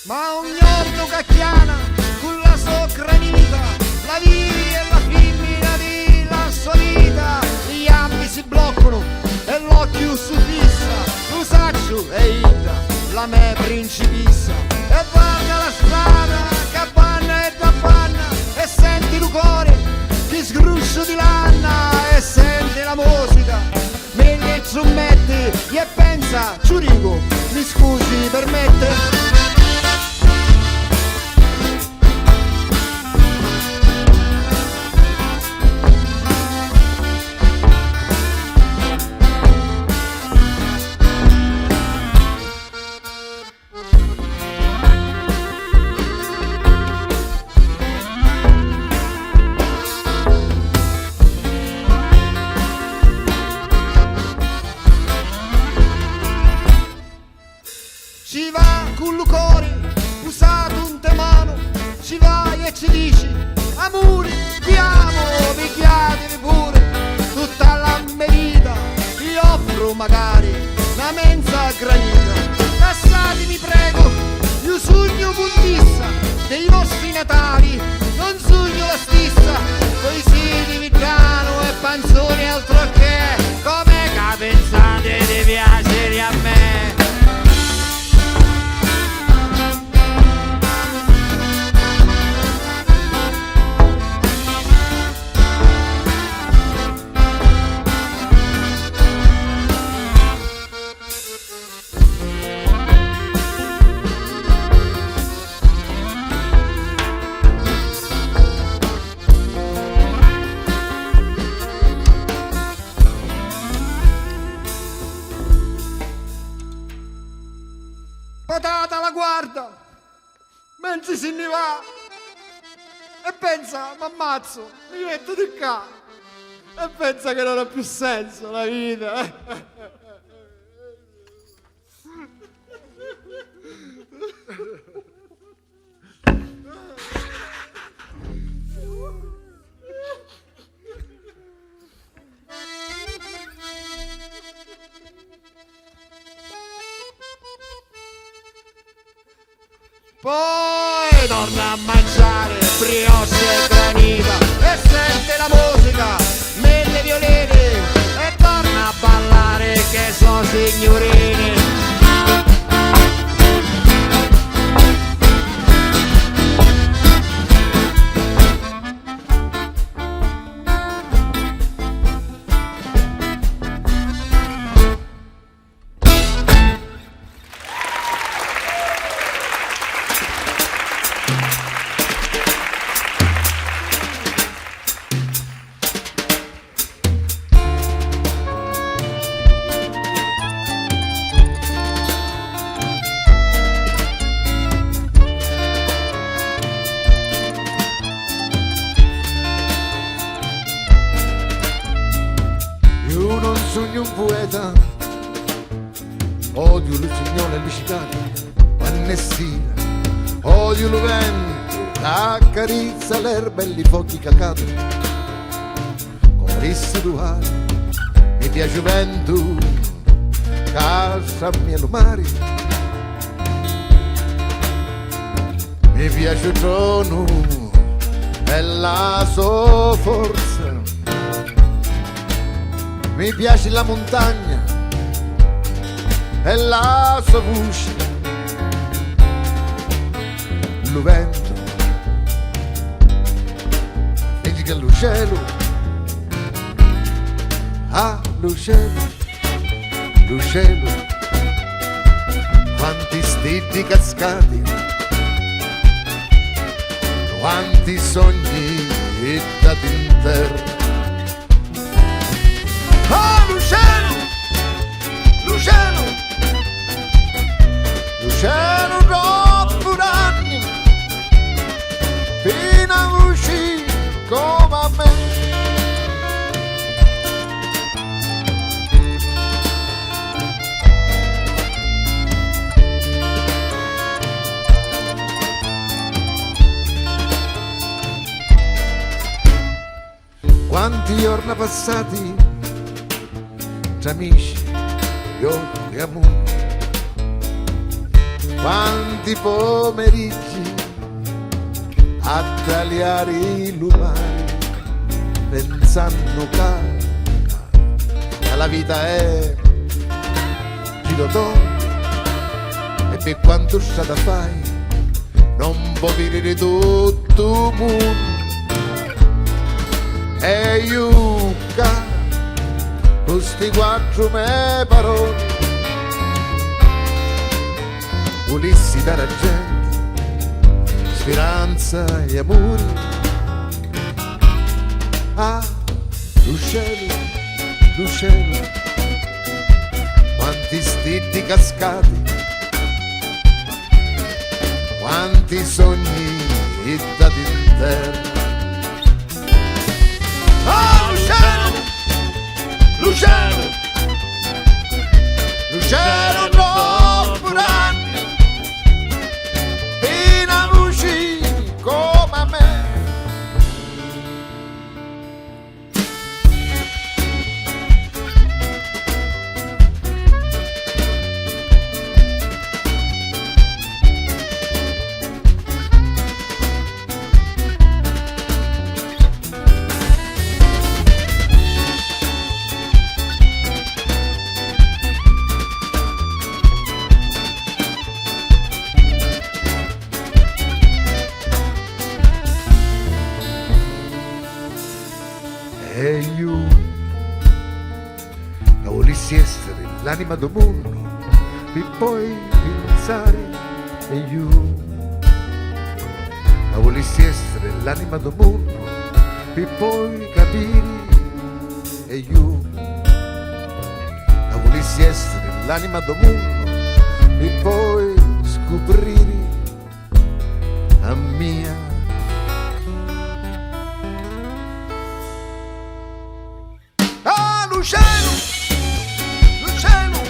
Ma un giorno cacchiana con la sua granita, la vivi e la femmina di la sua vita, gli ambi si bloccano e l'occhio su fissa, lo saccio e ida, la me principessa, e guarda la strada, capanna e capanna, e senti il cuore che sgruscio di lanna, e senti la musica, megli e zummetti, e pensa, Ciurico, mi scusi, permette? Ci va con il cuore usato un te mano, ci vai e ci dici amore, ti amo, picchiatevi pure tutta la mia vita, vi offro magari una mensa granita, lasciatemi prego, io sogno puntissa dei vostri natali, non sogno la stessa, coi siti Viggiano e Panzoni altro che, come che pensate di piacere a me? Patata la guarda mentre se ne va e pensa, m'ammazzo, mi metto di qua e pensa che non ha più senso la vita. Poi torna a mangiare brioche e granita e sente la musica nelle violini e torna a ballare che sono signorini. un poeta, odio le signore lucicate, ma Messina, odio il vento che accarezza l'erba e i fuochi che cadono, come rissi duali, mi piace il vento, casa mia lumari, mi piace il trono e la sua forza, mi piace la montagna e la sua voce, il vento, vedi che lo cielo, ah lo cielo, quanti stiti cascati, quanti sogni dati in terra. Oh, Luciano troppo d'anni, fino a uscire come a me. Quanti giorni passati tra amici, io e amore, quanti pomeriggi a tagliare i lumari, pensando che la vita è girotondo e per quanto c'è da fare non può vivere tutto il mondo. E io questi quattro mie parole volissi dare a gente speranza e amore. Ah, l'uccello, quanti stiti cascati, quanti sogni dati in terra. Oh, Luciano troppo d'anni, fino a uscire come a me. E io che volissi essere l'anima del mondo e poi pensare, e io che volissi essere l'anima del mondo e poi capire, e io che volissi essere l'anima del mondo e poi scoprire a mia. Luciano,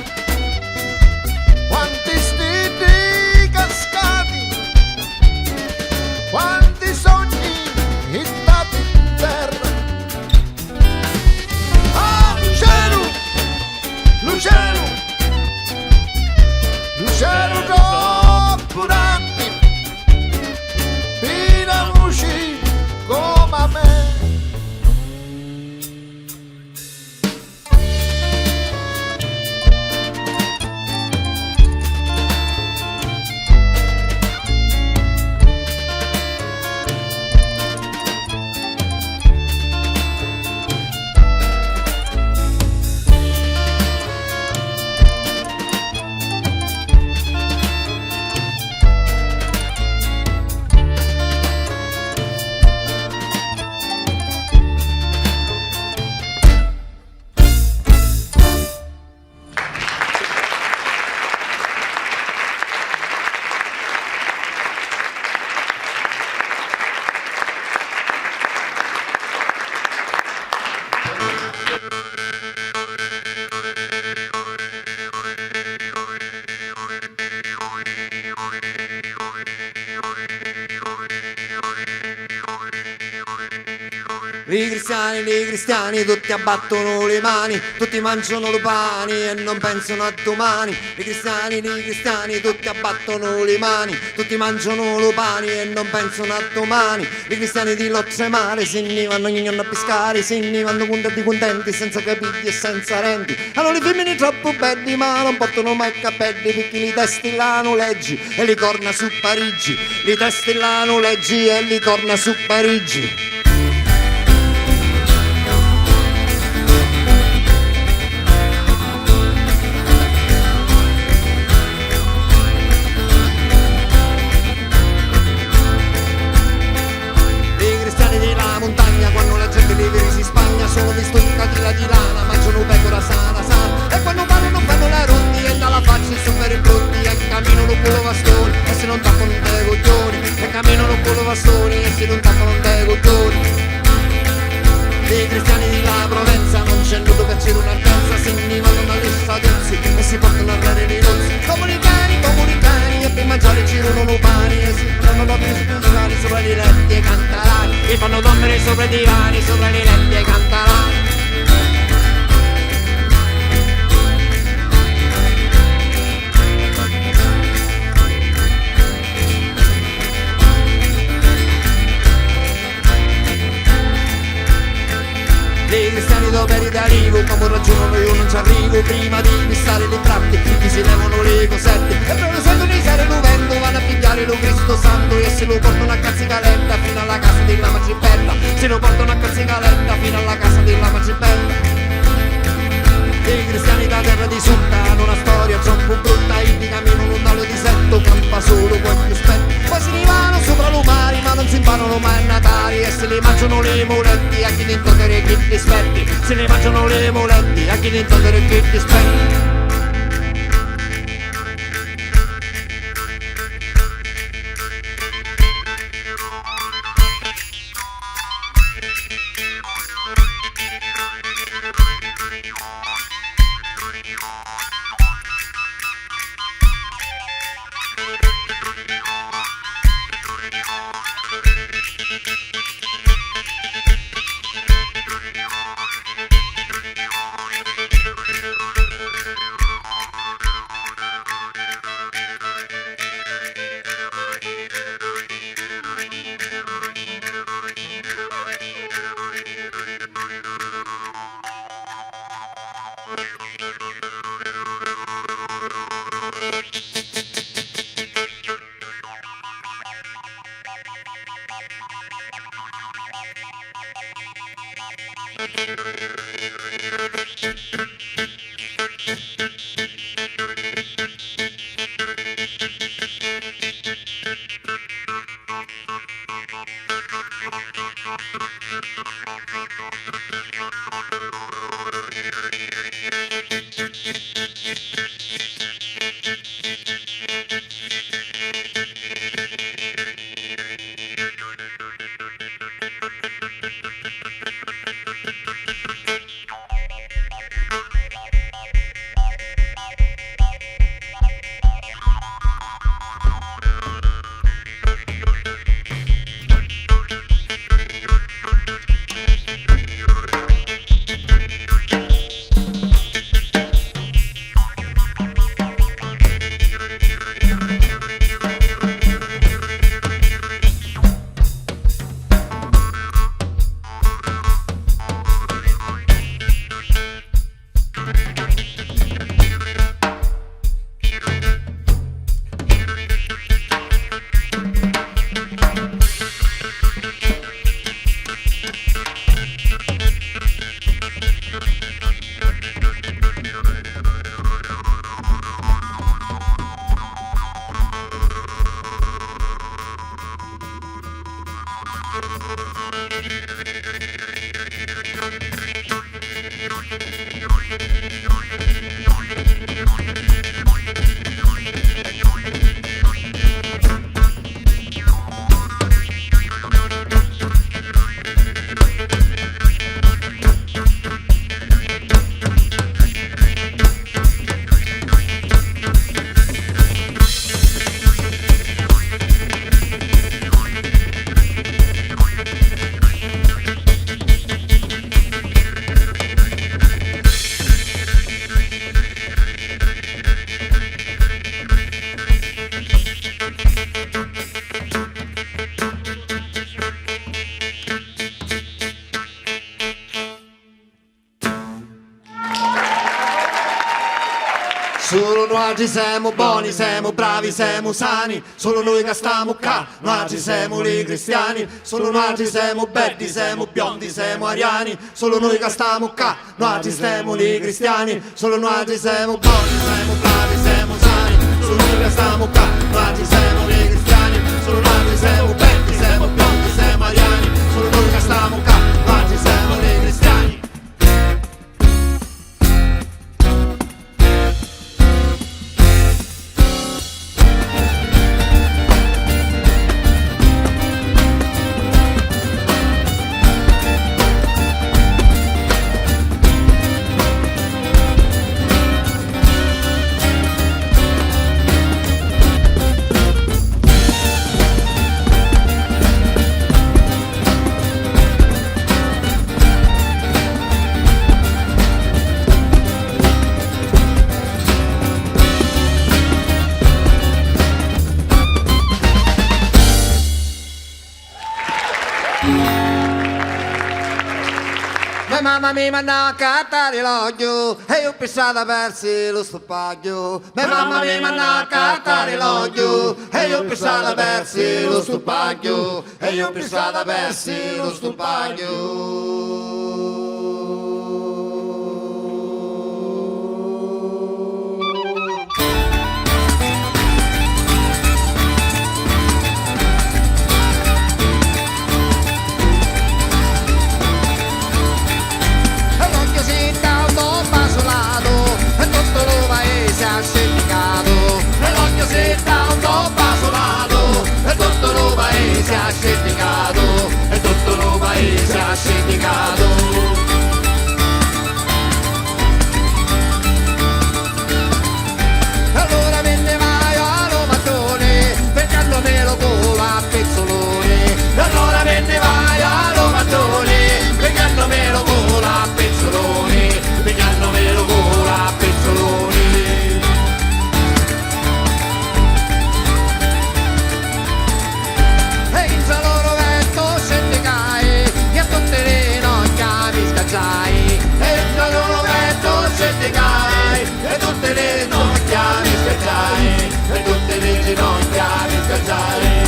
quanti stiti cascati, quanti sogni dati in terra. Ah, Luciano troppo d'anni, fino a uscire come a me. I cristiani tutti abbattono le mani, tutti mangiano le pani e non pensano a domani. I cristiani tutti abbattono le mani, tutti mangiano le pani e non pensano a domani. I cristiani di Lottremare se ne vanno a pescare, se ne vanno contenti senza capigli e senza rendi. Hanno le femmine troppo belli ma non portano mai capelli perché li testillano leggi e li corna su Parigi. Li testillano leggi e li corna su Parigi. Quando la gente li vede si spagna sono vestiti la di lana, mangiano pecora sana sana e quando parlano fanno la rotti e dalla faccia sono veri brutti e camminano con lo bastoni e se non tappano dei coglioni e camminano con lo bastoni e se non tappano dei coglioni. I cristiani di la Provenza non c'è nudo per c'è una danza, se ne vanno dalle statizi e si portano a rare nei rozzi. Comunicani e per mangiare girano i pani e si fanno dormire sopra i letti e cantarai. E fanno dormire sopra i divani, sopra i letti e cantarai. I cristiani dove d'arrivo, come ragionano io non ci arrivo. Prima di fissare le tratte, ti si levano le cosette e poi lo sentono di sera lo vento, vanno a pigliare lo Cristo Santo e se lo portano a Cazzicaletta fino alla casa della Magipella. Se lo portano a Cazzicaletta fino alla casa della Magipella. I cristiani da terra di sutta hanno una storia troppo brutta, i camminano dallo disetto, campa solo qualche aspetto. Poi si rivanno sopra lo mare, ma non si imparano mai a natare e se li mangiano le muletti a chi ne togliere chi ti aspetti. Se li mangiano le muletti a chi ne togliere chi ti aspetti. Solo noi ci siamo buoni, siamo bravi, siamo sani. Solo noi che stiamo qua, noi ci siamo i cristiani. Solo noi ci siamo belli, siamo biondi, siamo ariani. Solo noi che stiamo qua, noi ci siamo i cristiani. Solo noi ci siamo buoni, siamo bravi, siamo sani. Solo noi che stiamo qua, noi ci siamo i cristiani. Solo noi ci siamo belli, siamo biondi, siamo ariani. Solo noi che stiamo qua, noi ci siamo i cristiani. Mamma mi manda a cantare l'olio e io pensavo persi lo stupaglio. Mamma mi manda a cantare l'olio e io pensavo persi lo stupaglio. E io pensavo persi lo stupaglio. Si è scendicato e tutto il paese ha scendicato. Allora venne vai allo mattone, peccandone con la pezzolone. Allora venne vai allo mattone, peccandone con la pezzolone. Peccandone con la pezzolone. E il loro vento se ti cai e tutte le ginocchia mi schiacciai e tutte le ginocchia mi schiacciai.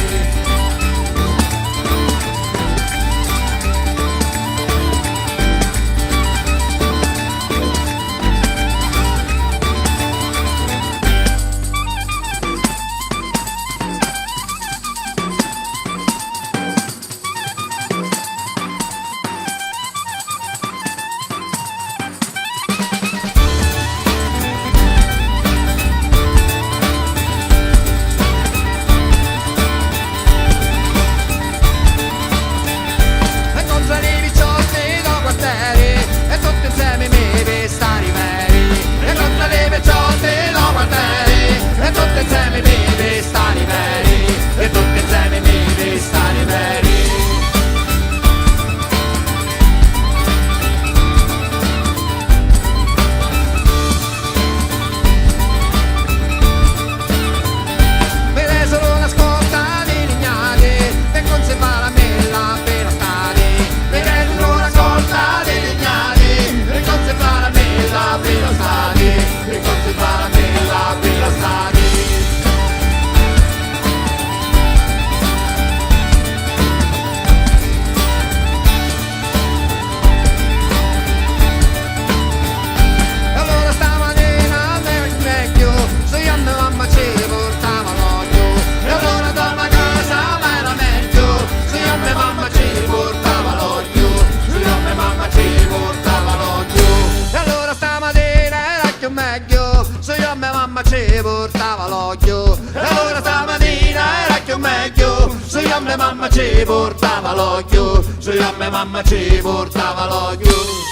Mamma ci portava l'occhio, se a me mamma ci portava l'occhio.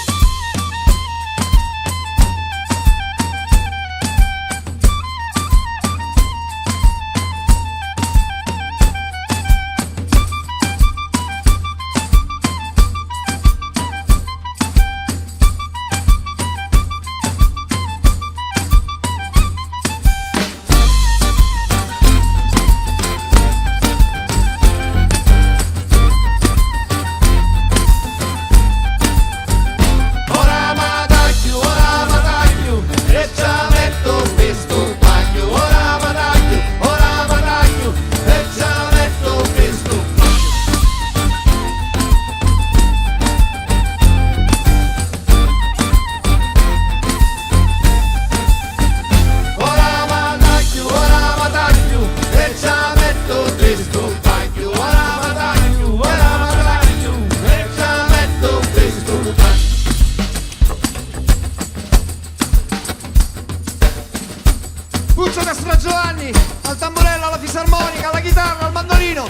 Lucio Castro Giovanni, al tamburello, alla fisarmonica, alla chitarra, al mandolino.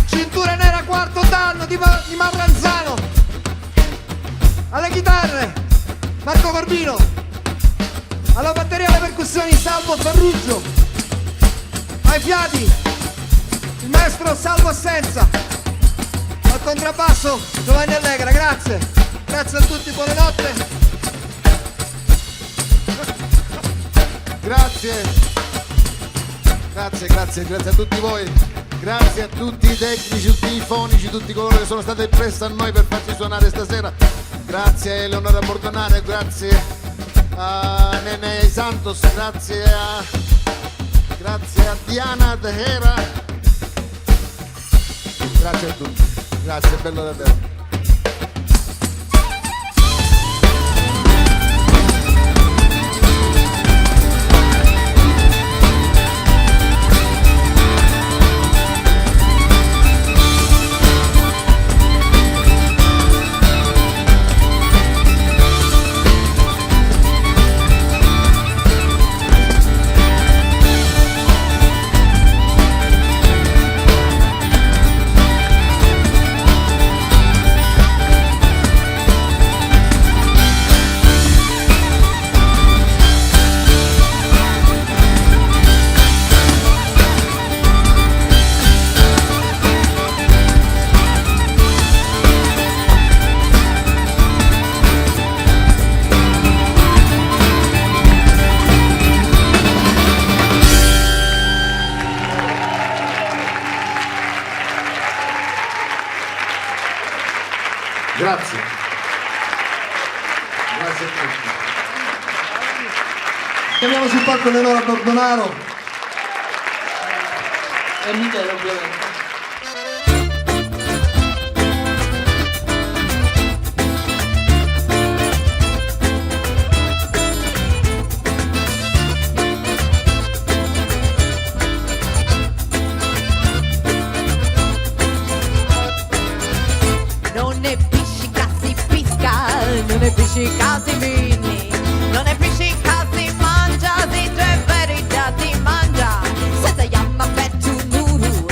Cintura nera, quarto danno di Marranzano. Alle chitarre, Marco Corbino. Alla batteria, alle percussioni, Salvo Ferruggio. Ai fiati, il maestro Salvo Assenza. Al contrabbasso, Giovanni Allegra, grazie. Grazie a tutti, buonanotte. Grazie a tutti voi, grazie a tutti i tecnici, tutti i fonici, tutti coloro che sono stati presso a noi per farci suonare stasera. Grazie a Eleonora Bordonare, grazie a Nene Santos, grazie a Diana Tejera. Grazie a tutti, grazie, bello davvero. Grazie. Grazie a tutti. Chiamiamo sul palco Eleonora Bordonaro e Michele ovviamente. Non è piscica si pisca, non è piscica si vini, non è piscica si mangia, si c'è verità si mangia. Senza yamma pettu nuru,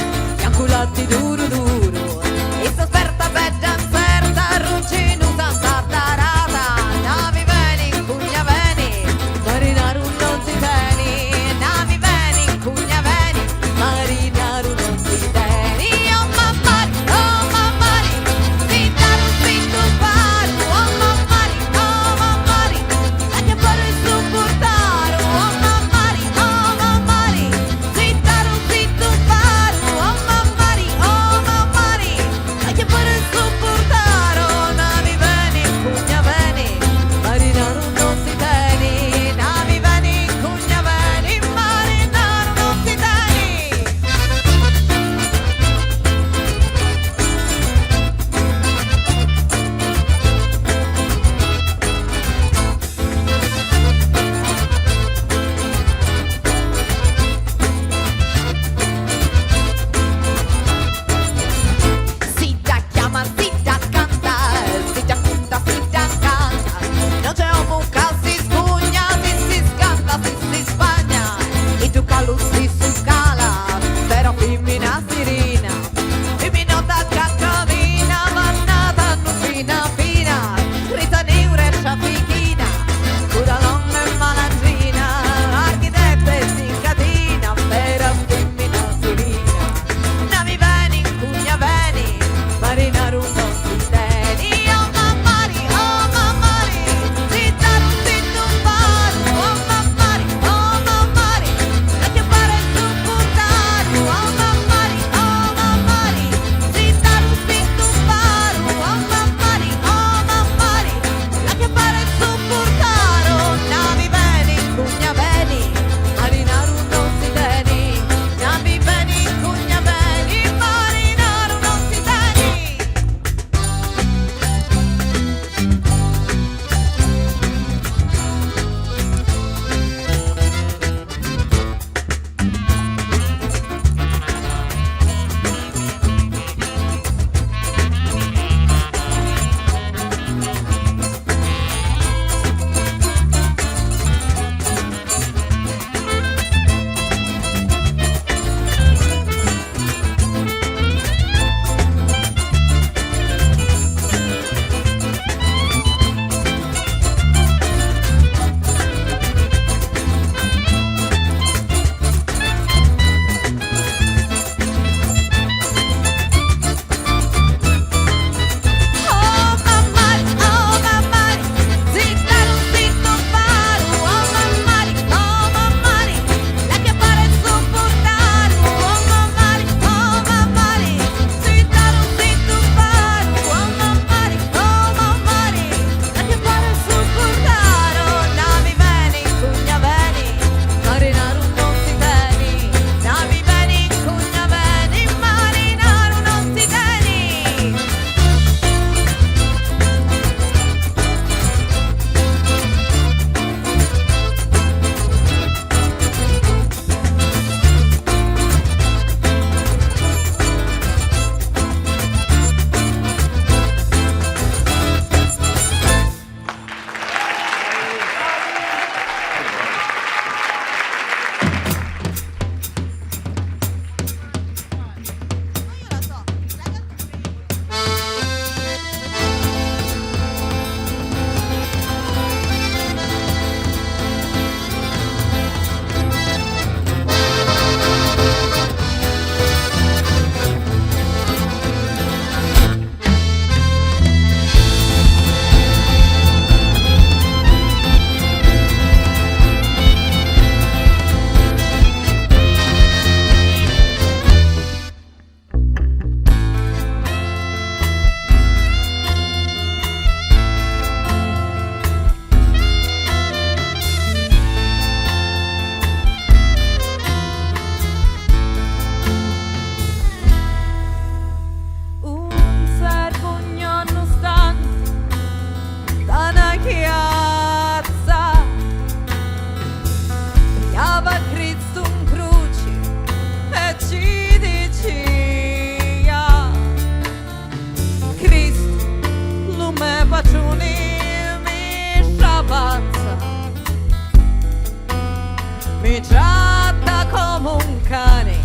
mi tratta come un cane,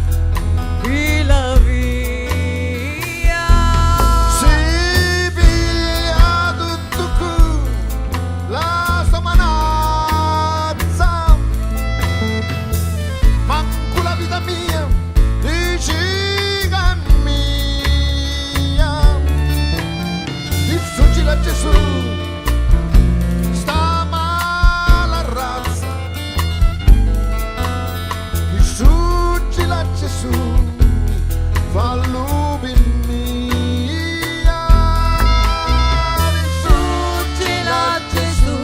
fila via. Si piglia tutto qui, la sua manazza, manco la vita mia, dici mia. Il suggi a Gesù, sta male razza. Il suggi a Gesù, fa lupi mia. Il suggi a Gesù,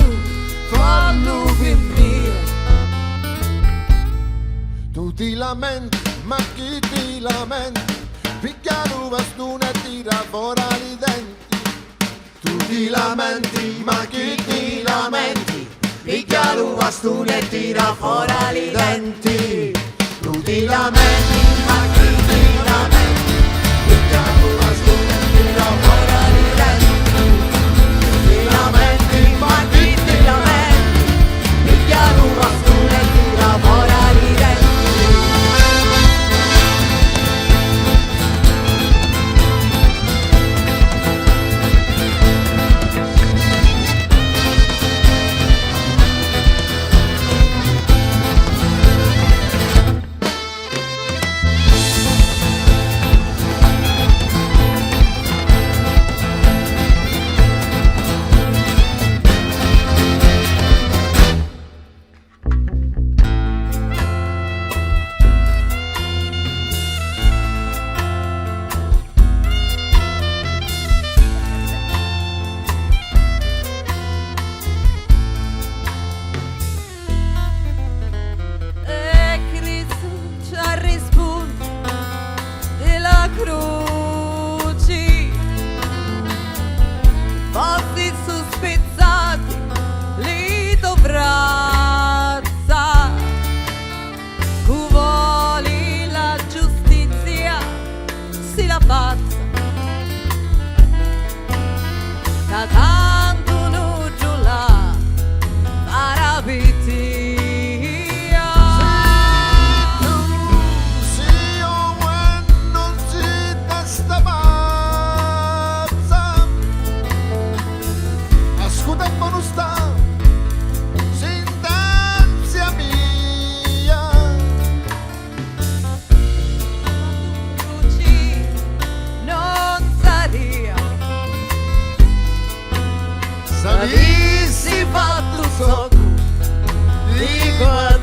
fa lupi mia. Tu ti lamenti, ma chi ti lamenti? Picchia l'uva stuna e tira fuori i denti. Tu ti lamenti, ma chi ti lamenti? Picchia l'uva stuna e tira fuori i denti. Tu ti lamenti, ma chi ti lamenti? Picchia l'uva stuna e tira fuori i denti. Tu ti lamenti, ma chi ti lamenti? Picchia l'uva stuna e tira fuori i denti. E Cristo ci ha risposto della croce, fossi sospezzati li dovrazza, cu voli la giustizia si la pazza, da tanto non giù là parabitia. Avessi fatto sotto di guardia.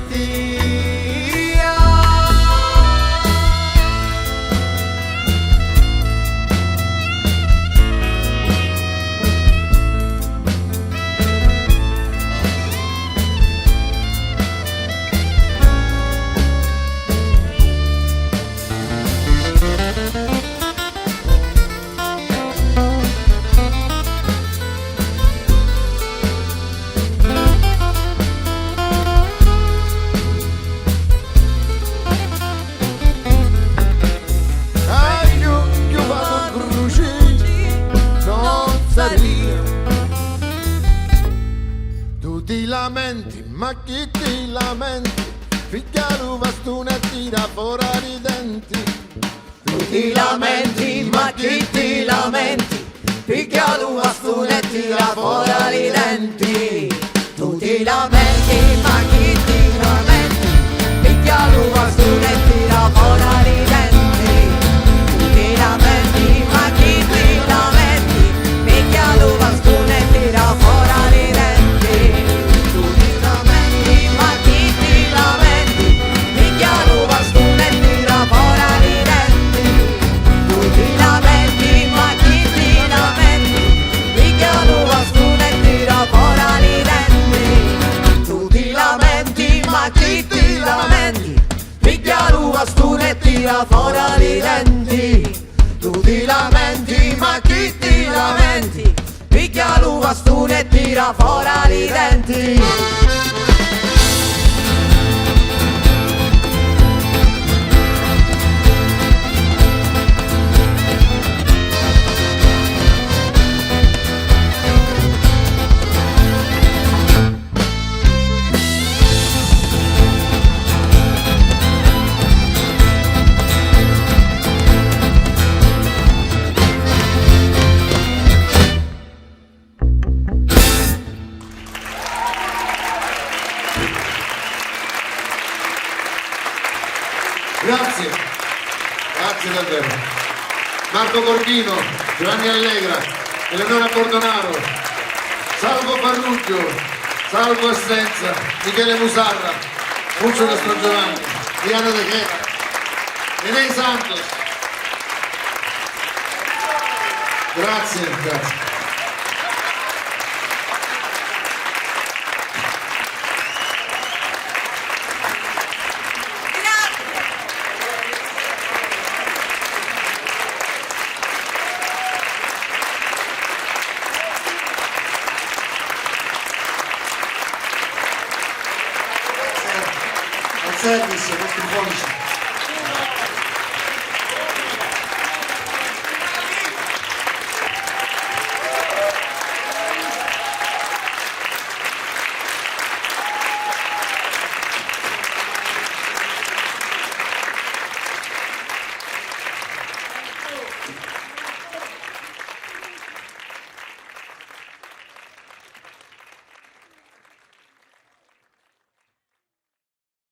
Tu ti lamenti, ma chi ti lamenti? Picchia l'uva stuna e tira fuori i denti. Tu ti lamenti, ma chi ti lamenti? Picchia l'uva stuna e tira fuori i denti. Tu ti lamenti, ma chi ti lamenti? Picchia l'uva stuna e tira fuori i denti. Tu ti lamenti, ma chi ti lamenti? Picchia l'uva stuna e tira fuori i denti. Tu ti lamenti, ma chi ti lamenti? Picchia l'uva stuna e tira fuori i denti. Tu ti lamenti, ma chi ti lamenti? Picchia l'uva stuna e tira fuori i denti. Tu ti lamenti, ma chi ti lamenti? Picchia l'uva stuna e tira fuori i denti. Tu ti lamenti, ma chi ti lamenti? Picchia l'uva stuna e tira fuori i denti. Grazie, grazie davvero. Marco Corvino, Giovanni Allegra, Eleonora Bordonaro, Salvo Farruggio, Salvo Essenza, Michele Musarra, Muccio Castro Giovanni, Diana De Chera, Enei Santos. Grazie, grazie. Al service, elettrofonici.